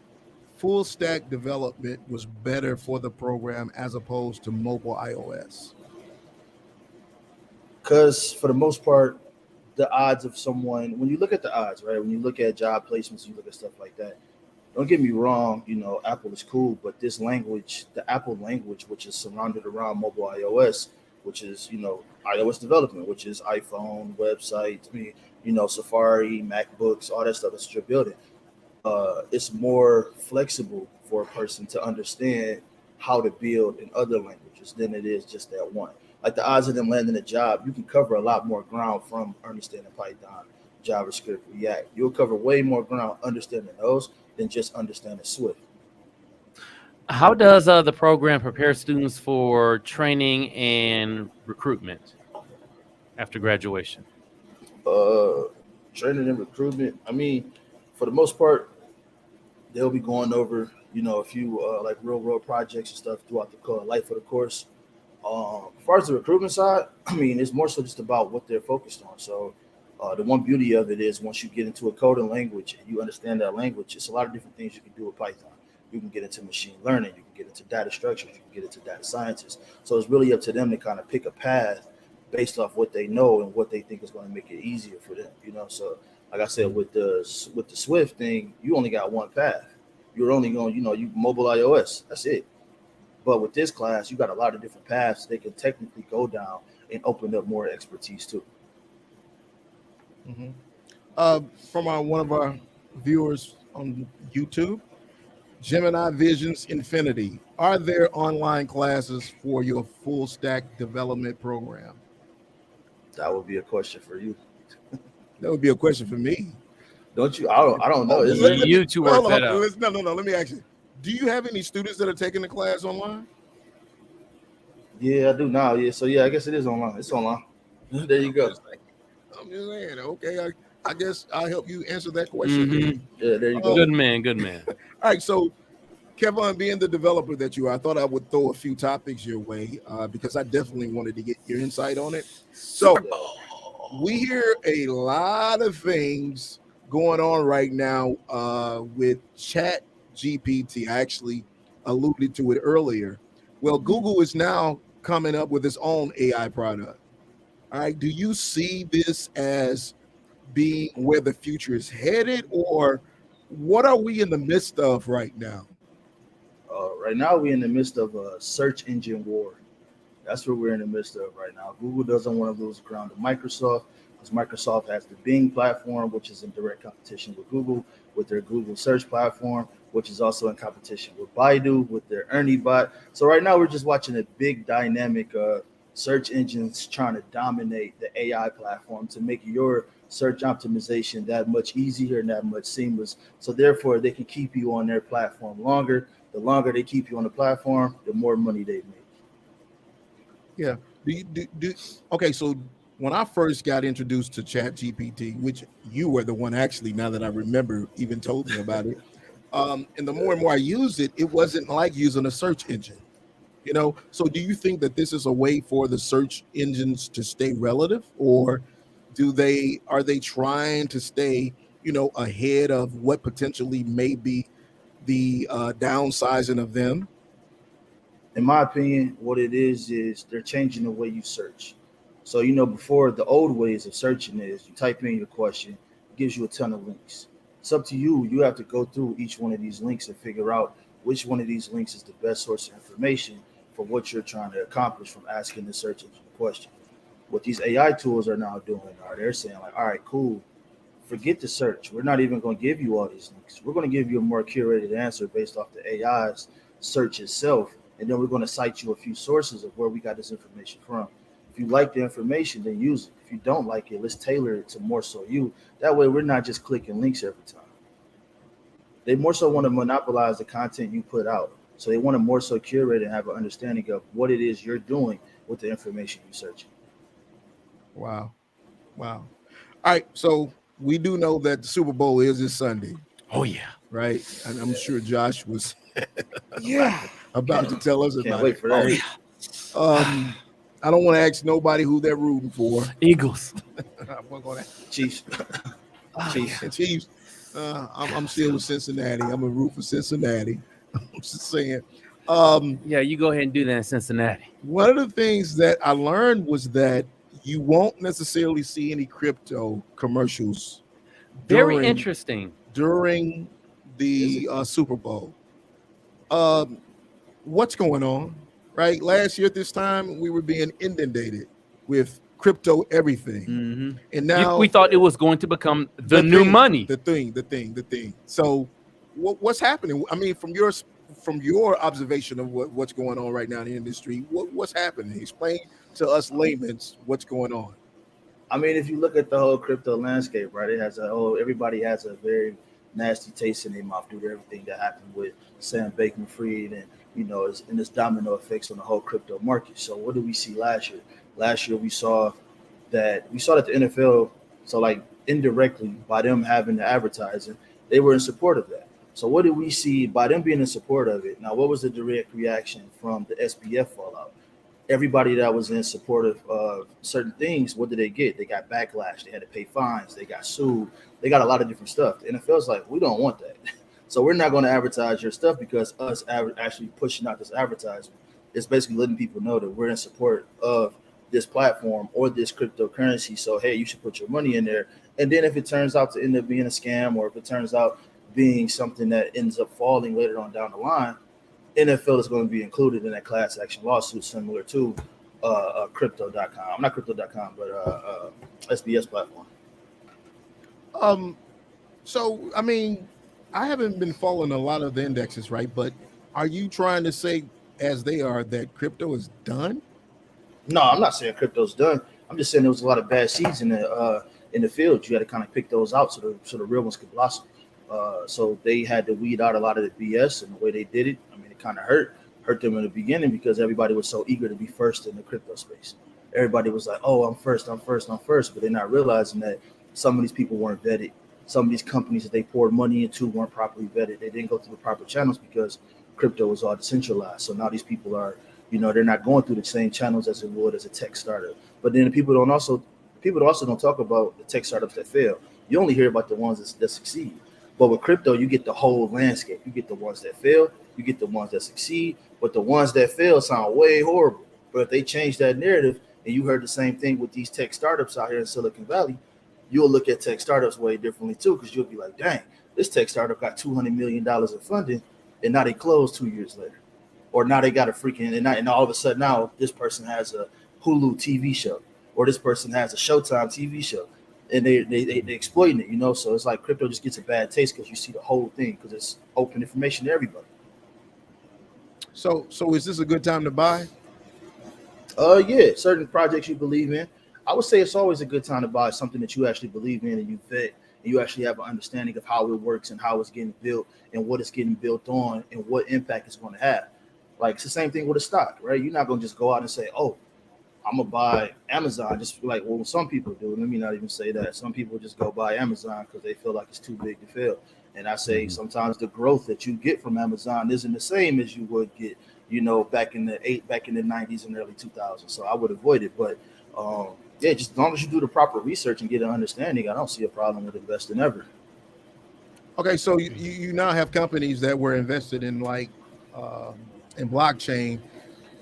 [SPEAKER 1] full stack development was better for the program as opposed to mobile iOS?
[SPEAKER 5] Because for the most part, the odds of someone, when you look at the odds, right? When you look at job placements, you look at stuff like that. Don't get me wrong, Apple is cool, but this language, the Apple language, which is surrounded around mobile iOS, which is, iOS development, which is iPhone, websites, Safari, MacBooks, all that stuff that you're building. It's more flexible for a person to understand how to build in other languages than it is just that one. Like the odds of them landing a job, you can cover a lot more ground from understanding Python, JavaScript, React. You'll cover way more ground understanding those than just understanding Swift.
[SPEAKER 2] How does the program prepare students for training and recruitment after graduation?
[SPEAKER 5] Training and recruitment. I mean, for the most part, they'll be going over, a few like real world projects and stuff throughout the life of the course. As far as the recruitment side, I mean, it's more so just about what they're focused on. So the one beauty of it is once you get into a coding language and you understand that language, it's a lot of different things you can do with Python. You can get into machine learning, you can get into data structures, you can get into data sciences. So it's really up to them to kind of pick a path based off what they know and what they think is going to make it easier for them. So like I said, with the Swift thing, you only got one path. You're only going, you mobile iOS. That's it. But with this class, you got a lot of different paths they can technically go down and open up more expertise too.
[SPEAKER 1] Mm-hmm. From one of our viewers on YouTube, Gemini Visions Infinity, are there online classes for your full stack development program?
[SPEAKER 5] That would be a question for you.
[SPEAKER 1] That would be a question for me.
[SPEAKER 5] Don't you? I don't know.
[SPEAKER 2] You two work that out.
[SPEAKER 1] No. Let me ask you. Do you have any students that are taking the class online?
[SPEAKER 5] Yeah, I do now. Yeah, so I guess it is online. It's online. There you go.
[SPEAKER 1] I'm just saying. Okay, I guess I'll help you answer that question.
[SPEAKER 2] Mm-hmm.
[SPEAKER 5] Yeah, there you go.
[SPEAKER 2] Good man.
[SPEAKER 1] All right, so Kevon, being the developer that you are, I thought I would throw a few topics your way because I definitely wanted to get your insight on it. So we hear a lot of things going on right now with Chat GPT. I actually alluded to it earlier. Well, Google is now coming up with its own AI product. All right, do you see this as being where the future is headed, or what are we in the midst of right now?
[SPEAKER 5] Right now, we're in the midst of a search engine war. That's what we're in the midst of right now. Google doesn't want to lose ground to Microsoft because Microsoft has the Bing platform, which is in direct competition with Google, with their Google search platform, which is also in competition with Baidu, with their Ernie bot. So right now, we're just watching a big dynamic search engines trying to dominate the AI platform to make your search optimization that much easier and that much seamless. So therefore, they can keep you on their platform longer. The longer they keep you on the platform, the more money they make.
[SPEAKER 1] Yeah. Okay, so when I first got introduced to Chat GPT, which you were the one actually, now that I remember, even told me about it, and the more and more I used it, it wasn't like using a search engine. So do you think that this is a way for the search engines to stay relative, or are they trying to stay, ahead of what potentially may be the downsizing of them?
[SPEAKER 5] In my opinion, what it is they're changing the way you search. So, before the old ways of searching is you type in your question, it gives you a ton of links. It's up to you. You have to go through each one of these links and figure out which one of these links is the best source of information for what you're trying to accomplish from asking the search engine a question. What these AI tools are now doing they're saying like, all right, cool. Forget the search. We're not even going to give you all these links. We're going to give you a more curated answer based off the AI's search itself. And then we're going to cite you a few sources of where we got this information from. If you like the information, then use it. If you don't like it, let's tailor it to more so you. That way, we're not just clicking links every time. They more so want to monopolize the content you put out. So they want to more so curate and have an understanding of what it is you're doing with the information you're searching.
[SPEAKER 1] Wow. All right. So we do know that the Super Bowl is this Sunday.
[SPEAKER 2] Oh, yeah.
[SPEAKER 1] Right. And I'm sure Josh was
[SPEAKER 2] Yeah.
[SPEAKER 1] about to tell us
[SPEAKER 5] Can't
[SPEAKER 1] about
[SPEAKER 5] wait
[SPEAKER 1] it.
[SPEAKER 5] for that.
[SPEAKER 2] Oh, yeah.
[SPEAKER 1] I don't want to ask nobody who they're rooting for.
[SPEAKER 2] Eagles.
[SPEAKER 1] I'm going to
[SPEAKER 5] Chiefs.
[SPEAKER 1] Chiefs. I'm still with Cincinnati. I'm a root for Cincinnati. I'm just saying.
[SPEAKER 2] Yeah, you go ahead and do that in Cincinnati.
[SPEAKER 1] One of the things that I learned was that you won't necessarily see any crypto commercials.
[SPEAKER 2] Very interesting.
[SPEAKER 1] During the Super Bowl. What's going on? Right? Last year at this time, we were being inundated with crypto everything.
[SPEAKER 2] Mm-hmm.
[SPEAKER 1] And now
[SPEAKER 2] we thought it was going to become the new money.
[SPEAKER 1] The thing. So what's happening? I mean, from your observation of what's going on right now in the industry, what's happening? Explain to us laymen what's going on.
[SPEAKER 5] I mean, if you look at the whole crypto landscape, right, everybody has a very nasty taste in their mouth due to everything that happened with Sam Bankman-Fried and and its domino effects on the whole crypto market. So what did we see last year? Last year we saw that the NFL, so like indirectly by them having the advertising, they were in support of that. So what did we see by them being in support of it? Now, what was the direct reaction from the SBF fallout? Everybody that was in support of certain things, what did they get? They got backlash. They had to pay fines. They got sued. They got a lot of different stuff. The NFL's like, we don't want that. So we're not going to advertise your stuff because us actually pushing out this advertisement is basically letting people know that we're in support of this platform or this cryptocurrency. So, hey, you should put your money in there. And then if it turns out to end up being a scam or if it turns out being something that ends up falling later on down the line, NFL is going to be included in that class action lawsuit similar to crypto.com. Not crypto.com, but SBS platform.
[SPEAKER 1] So, I mean, I haven't been following a lot of the indexes, right? But are you trying to say, as they are, that crypto is done?
[SPEAKER 5] No, I'm not saying crypto's done. I'm just saying there was a lot of bad seeds in the field. You had to kind of pick those out so the real ones could blossom. So they had to weed out a lot of the BS, and the way they did it, I mean, it kind of hurt them in the beginning because everybody was so eager to be first in the crypto space. Everybody was like, oh, I'm first, but they're not realizing that some of these people weren't vetted. Some of these companies that they poured money into weren't properly vetted. They didn't go through the proper channels because crypto was all decentralized. So now these people are, they're not going through the same channels as it would as a tech startup. But then people also don't talk about the tech startups that fail. You only hear about the ones that succeed. But with crypto, you get the whole landscape. You get the ones that fail, you get the ones that succeed, but the ones that fail sound way horrible. But if they change that narrative, and you heard the same thing with these tech startups out here in Silicon Valley, you'll look at tech startups way differently too, because you'll be like, dang, this tech startup got $200 million in funding, and now they closed 2 years later. Or now they got a freaking, and all of a sudden now this person has a Hulu TV show, or this person has a Showtime TV show. And they exploiting it, so it's like crypto just gets a bad taste because you see the whole thing because it's open information to everybody.
[SPEAKER 1] So is this a good time to buy?
[SPEAKER 5] Yeah, certain projects you believe in. I would say it's always a good time to buy something that you actually believe in and you vet and you actually have an understanding of how it works and how it's getting built and what it's getting built on and what impact it's going to have. Like it's the same thing with a stock, right? You're not going to just go out and say, oh, I'm gonna buy Amazon, just like some people do. Let me not even say that. Some people just go buy Amazon because they feel like it's too big to fail. And I say sometimes the growth that you get from Amazon isn't the same as you would get, back in the 90s and early 2000s. So I would avoid it. But just as long as you do the proper research and get an understanding, I don't see a problem with investing ever.
[SPEAKER 1] Okay, so you now have companies that were invested in in blockchain,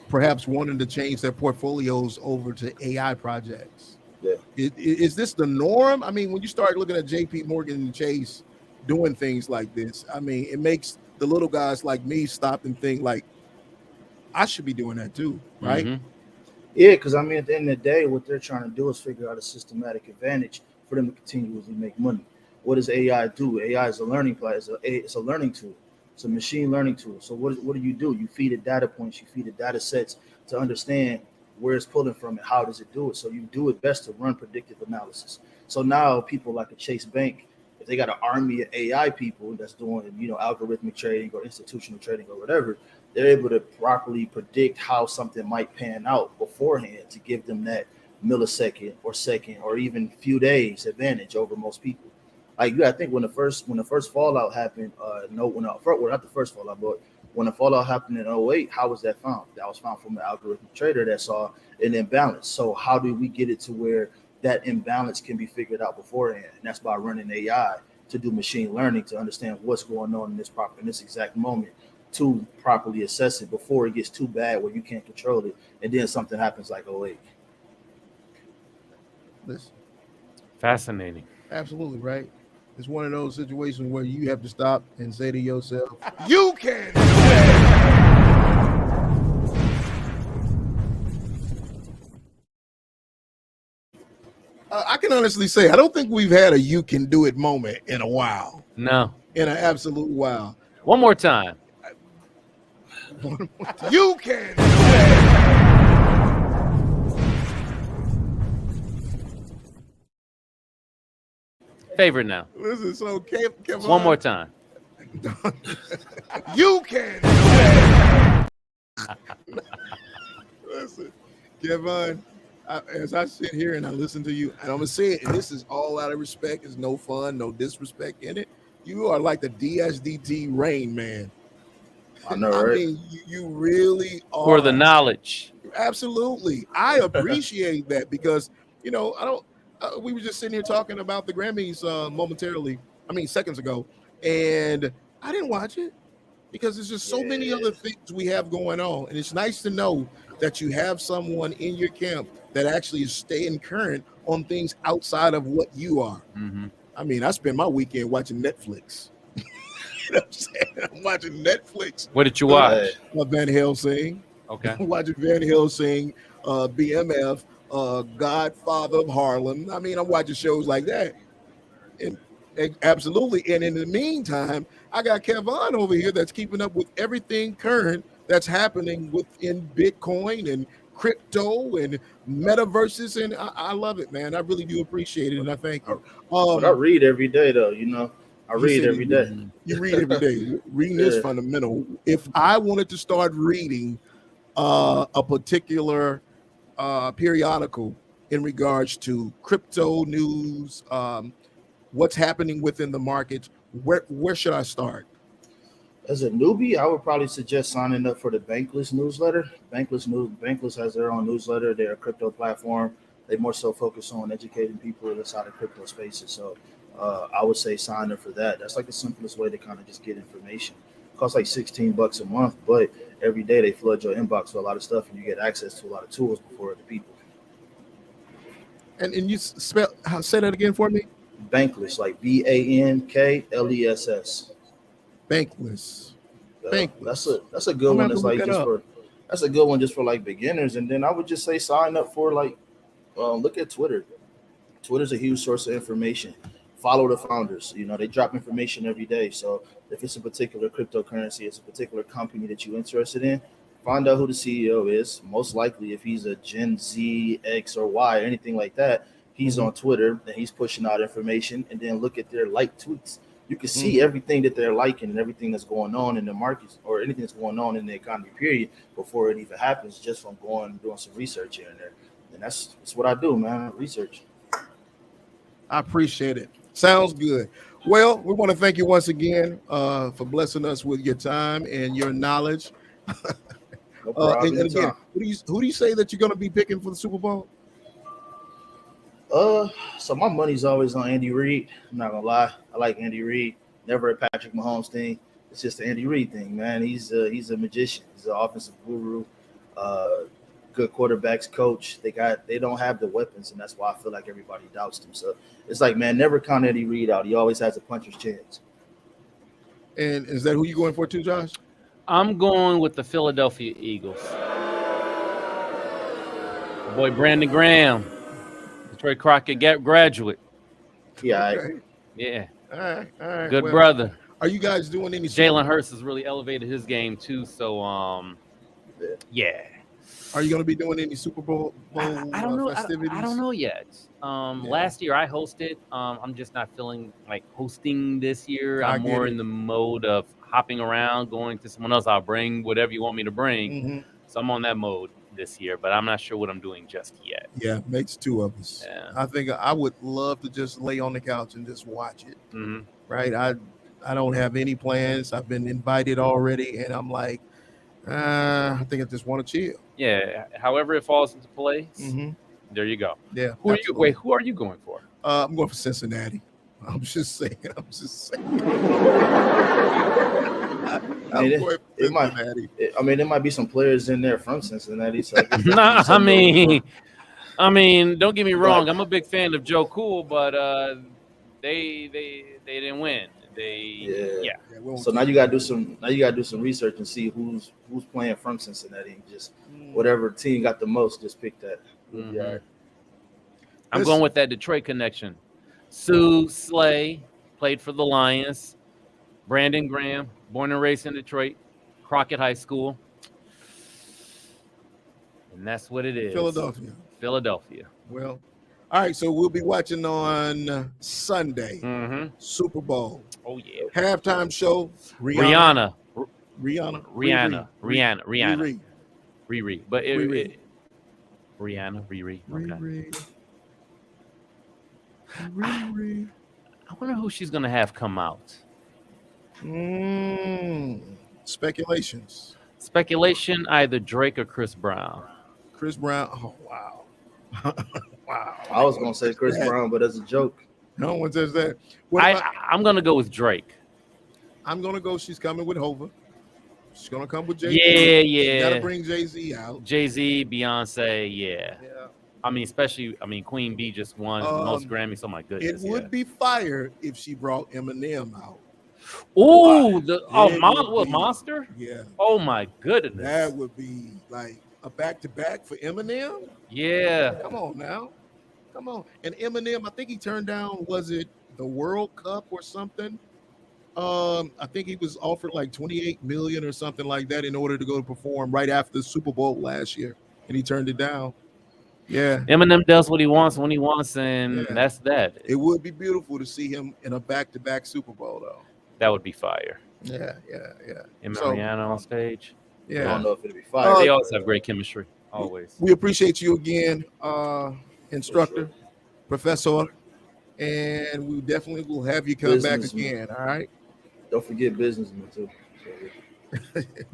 [SPEAKER 1] perhaps wanting to change their portfolios over to AI projects.
[SPEAKER 5] Yeah.
[SPEAKER 1] Is this the norm? I mean, when you start looking at JP Morgan and Chase doing things like this, I mean, it makes the little guys like me stop and think like, I should be doing that too, right? Mm-hmm.
[SPEAKER 5] Yeah, because I mean, at the end of the day, what they're trying to do is figure out a systematic advantage for them to continuously make money. What does AI do? AI is a learning class. It's a learning tool. It's a machine learning tool. So what do? You feed it data points, you feed it data sets to understand where it's pulling from and how does it do it. So you do it best to run predictive analysis. So now people like a Chase Bank, if they got an army of AI people that's doing, algorithmic trading or institutional trading or whatever, they're able to properly predict how something might pan out beforehand to give them that millisecond or second or even few days advantage over most people. Like, I think when the first fallout happened, not the first fallout, but when the fallout happened in 2008, how was that found? That was found from an algorithmic trader that saw an imbalance. So how do we get it to where that imbalance can be figured out beforehand? And that's by running AI to do machine learning to understand what's going on in this exact moment to properly assess it before it gets too bad where you can't control it. And then something happens like 2008.
[SPEAKER 1] Listen.
[SPEAKER 2] Fascinating.
[SPEAKER 1] Absolutely, right? It's one of those situations where you have to stop and say to yourself, you can do it. I can honestly say, I don't think we've had a you can do it moment in a while.
[SPEAKER 2] No.
[SPEAKER 1] In an absolute while.
[SPEAKER 2] One more time.
[SPEAKER 1] You can do it.
[SPEAKER 2] Favorite now.
[SPEAKER 1] Listen, so Kevon,
[SPEAKER 2] One more time.
[SPEAKER 1] You can do it. Listen, Kevon, as I sit here and I listen to you, and I'm gonna say it, and this is all out of respect. There's no fun, no disrespect in it. You are like the DSDT Rain Man.
[SPEAKER 5] I know, right?
[SPEAKER 1] I mean, you really are.
[SPEAKER 2] For the knowledge.
[SPEAKER 1] Absolutely. I appreciate that because, I don't, we were just sitting here talking about the Grammys seconds ago, and I didn't watch it because there's just so many other things we have going on. And it's nice to know that you have someone in your camp that actually is staying current on things outside of what you are.
[SPEAKER 2] Mm-hmm.
[SPEAKER 1] I mean, I spend my weekend watching Netflix. You know what I'm saying? I'm watching Netflix.
[SPEAKER 2] What did you watch?
[SPEAKER 1] Van Helsing.
[SPEAKER 2] Okay.
[SPEAKER 1] I'm watching Van Helsing, BMF, Godfather of Harlem. I mean, I'm watching shows like that. And absolutely. And in the meantime, I got Kevon over here that's keeping up with everything current that's happening within Bitcoin and crypto and metaverses. And I love it, man. I really do appreciate it. And I thank you.
[SPEAKER 5] But I read every day, though, I read every day.
[SPEAKER 1] You read every day. Reading is fundamental. If I wanted to start reading a particular periodical in regards to crypto news, what's happening within the markets, where should I start?
[SPEAKER 5] As a newbie, I would probably suggest signing up for the Bankless newsletter. Bankless has their own newsletter. They're a crypto platform. They more so focus on educating people inside of crypto spaces. So I would say sign up for that. That's like the simplest way to kind of just get information. It costs like $16 a month, but every day they flood your inbox with a lot of stuff and you get access to a lot of tools before other people.
[SPEAKER 1] And you say that again for me?
[SPEAKER 5] Bankless, like BANKLESS.
[SPEAKER 1] Bankless.
[SPEAKER 5] That's a good one. That's like that's a good one just for like beginners. And then I would just say sign up for like look at Twitter. Twitter's a huge source of information. Follow the founders. They drop information every day. So if it's a particular cryptocurrency, it's a particular company that you're interested in, find out who the CEO is. Most likely, if he's a Gen Z, X, or Y, or anything like that, he's on Twitter and he's pushing out information. And then look at their tweets. You can see everything that they're liking and everything that's going on in the markets or anything that's going on in the economy, period, before it even happens, just from going and doing some research here and there. And that's what I do, man. Research.
[SPEAKER 1] I appreciate it. Sounds good. Well, we want to thank you once again for blessing us with your time and your knowledge.
[SPEAKER 5] No problem.
[SPEAKER 1] And again, who do you say that you're going to be picking for the Super Bowl?
[SPEAKER 5] So my money's always on Andy Reid. I'm not gonna lie. I like Andy Reid. Never a Patrick Mahomes thing. It's just the Andy Reid thing, man. He's a magician. He's an offensive guru. Good quarterbacks coach. They don't have the weapons, and that's why I feel like everybody doubts them. So it's like, man, never count Andy Reid out. He always has a puncher's chance.
[SPEAKER 1] And is that who you going for too, Josh?
[SPEAKER 2] I'm going with the Philadelphia Eagles. My boy Brandon Graham, Detroit Crockett graduate.
[SPEAKER 5] Yeah.
[SPEAKER 1] Okay.
[SPEAKER 2] Yeah.
[SPEAKER 1] All right.
[SPEAKER 2] Good brother.
[SPEAKER 1] Are you guys doing any?
[SPEAKER 2] Jalen Hurts has really elevated his game too. So, yeah.
[SPEAKER 1] Are you going to be doing any Super Bowl
[SPEAKER 2] I don't know.
[SPEAKER 1] festivities?
[SPEAKER 2] I don't know yet. Last year I hosted. I'm just not feeling like hosting this year. I'm more in the mode of hopping around, going to someone else. I'll bring whatever you want me to bring. Mm-hmm. So I'm on that mode this year, but I'm not sure what I'm doing just yet.
[SPEAKER 1] Yeah, makes two of us. Yeah. I think I would love to just lay on the couch and just watch it. Mm-hmm. Right? I don't have any plans. I've been invited already, and I'm like, I think I just want to chill.
[SPEAKER 2] Yeah. However it falls into place, there you go.
[SPEAKER 1] Yeah.
[SPEAKER 2] Who are you going for?
[SPEAKER 1] I'm going for Cincinnati. I'm just saying.
[SPEAKER 5] There might be some players in there from Cincinnati. So
[SPEAKER 2] I mean, don't get me wrong. I'm a big fan of Joe Cool, but they didn't win.
[SPEAKER 5] So now you gotta do some research and see who's playing from Cincinnati, and just whatever team got the most, just pick that.
[SPEAKER 2] Mm-hmm. Yeah. I'm going with that Detroit connection. Sue Slay played for the Lions. Brandon Graham, born and raised in Detroit, Crockett High School. And that's what it is.
[SPEAKER 1] Philadelphia.
[SPEAKER 2] Philadelphia.
[SPEAKER 1] Well, All right, so we'll be watching on Sunday, Super Bowl.
[SPEAKER 2] Oh yeah.
[SPEAKER 1] Halftime show.
[SPEAKER 2] Rihanna.
[SPEAKER 1] Riri.
[SPEAKER 2] But
[SPEAKER 1] Riri.
[SPEAKER 2] Rihanna, Riri. Okay.
[SPEAKER 1] Riri.
[SPEAKER 2] I wonder who she's gonna have come out.
[SPEAKER 1] Speculations.
[SPEAKER 2] Speculation: either Drake or Chris Brown.
[SPEAKER 1] Chris Brown. Oh wow. Wow.
[SPEAKER 5] I was gonna say Chris Brown, but as a joke.
[SPEAKER 1] No one says that.
[SPEAKER 2] I'm gonna go with Drake.
[SPEAKER 1] I'm gonna go. She's coming with Hova. She's gonna come with Jay-Z.
[SPEAKER 2] Yeah.
[SPEAKER 1] Gotta bring Jay-Z out.
[SPEAKER 2] Jay-Z, Beyonce, yeah. I mean, especially, Queen Bee just won most Grammys. Oh my goodness.
[SPEAKER 1] It would be fire if she brought Eminem out.
[SPEAKER 2] Oh, Monster?
[SPEAKER 1] Yeah.
[SPEAKER 2] Oh my goodness.
[SPEAKER 1] That would be like a back-to-back for Eminem.
[SPEAKER 2] Yeah.
[SPEAKER 1] Come on now. Come on. And Eminem, I think he turned down, was it the World Cup or something? I think he was offered like 28 million or something like that in order to go perform right after the Super Bowl last year, and he turned it down. Yeah,
[SPEAKER 2] Eminem does what he wants when he wants, and that's that.
[SPEAKER 1] It would be beautiful to see him in a back-to-back Super Bowl, though.
[SPEAKER 2] That would be fire.
[SPEAKER 1] Yeah.
[SPEAKER 2] And Rihanna on stage.
[SPEAKER 1] Yeah,
[SPEAKER 5] I don't know if it'll be fire.
[SPEAKER 2] They always have great chemistry. Always.
[SPEAKER 1] We appreciate you again, instructor, professor, and we definitely will have you come back again. All right.
[SPEAKER 5] Don't forget businessman too.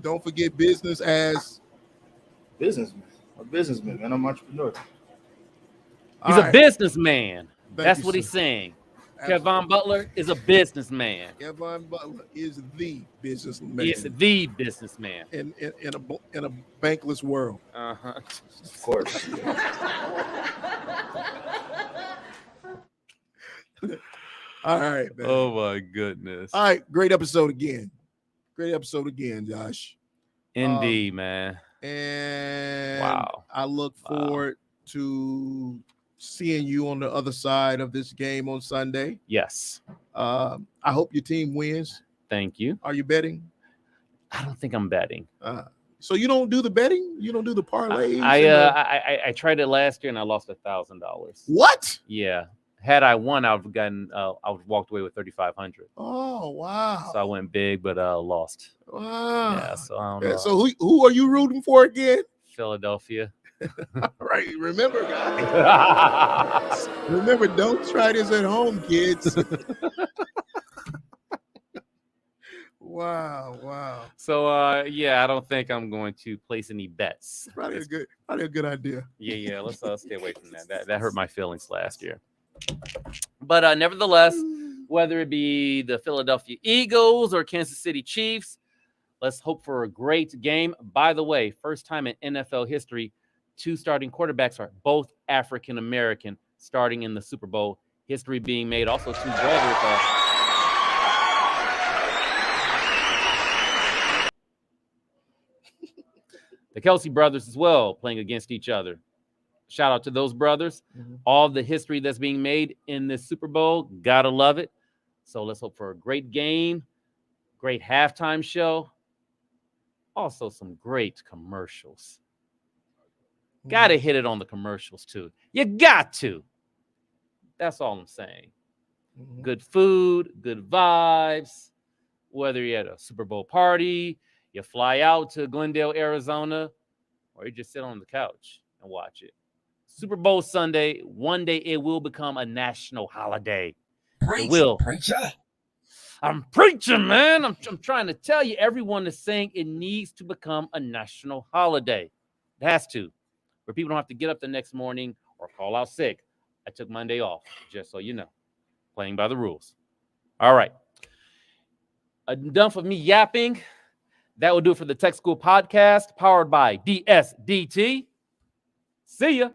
[SPEAKER 1] Don't forget business as
[SPEAKER 5] businessman. A businessman, man. I'm an entrepreneur.
[SPEAKER 2] He's a businessman. That's what
[SPEAKER 1] sir.
[SPEAKER 2] he's saying.
[SPEAKER 1] Absolutely.
[SPEAKER 2] Kevon Butler is a businessman.
[SPEAKER 1] Kevon Butler is the businessman.
[SPEAKER 2] He's the businessman
[SPEAKER 1] in a bankless world.
[SPEAKER 5] Of course.
[SPEAKER 1] All right, man.
[SPEAKER 2] Oh my goodness.
[SPEAKER 1] All right, great episode again. Josh.
[SPEAKER 2] Indeed, man.
[SPEAKER 1] And
[SPEAKER 2] wow.
[SPEAKER 1] I look forward to seeing you on the other side of this game on Sunday.
[SPEAKER 2] Yes.
[SPEAKER 1] I hope your team wins.
[SPEAKER 2] Thank you.
[SPEAKER 1] Are you betting?
[SPEAKER 2] I don't think I'm betting.
[SPEAKER 1] So you don't do the betting? You don't do the parlays?
[SPEAKER 2] I tried it last year and I lost $1,000.
[SPEAKER 1] What?
[SPEAKER 2] Yeah. Had I won, I would have gotten. I would walked away with $3,500.
[SPEAKER 1] Oh wow!
[SPEAKER 2] So I went big, but lost.
[SPEAKER 1] Wow.
[SPEAKER 2] Yeah. So I don't know.
[SPEAKER 1] So who are you rooting for again?
[SPEAKER 2] Philadelphia.
[SPEAKER 1] All right. Remember, guys. Remember, don't try this at home, kids. Wow.
[SPEAKER 2] So I don't think I'm going to place any bets.
[SPEAKER 1] Probably a good idea.
[SPEAKER 2] Yeah. Let's stay away from that. That hurt my feelings last year. But nevertheless, whether it be the Philadelphia Eagles or Kansas City Chiefs, let's hope for a great game. By the way, first time in NFL history, 2 starting quarterbacks are both African American starting in the Super Bowl. History being made. Also, 2 brothers. The Kelsey brothers as well playing against each other. Shout out to those brothers. All the history that's being made in this Super Bowl. Gotta love it. So let's hope for a great game, great halftime show. Also some great commercials. Gotta hit it on the commercials too. You got to. That's all I'm saying. Good food, good vibes. Whether you're at a Super Bowl party, you fly out to Glendale, Arizona, or you just sit on the couch and watch it. Super Bowl Sunday, one day it will become a national holiday. It will.
[SPEAKER 6] Preacher.
[SPEAKER 2] I'm preaching, man. I'm trying to tell you, everyone is saying it needs to become a national holiday. It has to, where people don't have to get up the next morning or call out sick. I took Monday off, just so you know. Playing by the rules. All right. Enough of me yapping. That will do it for the Tech School Podcast, powered by DSDT. See ya.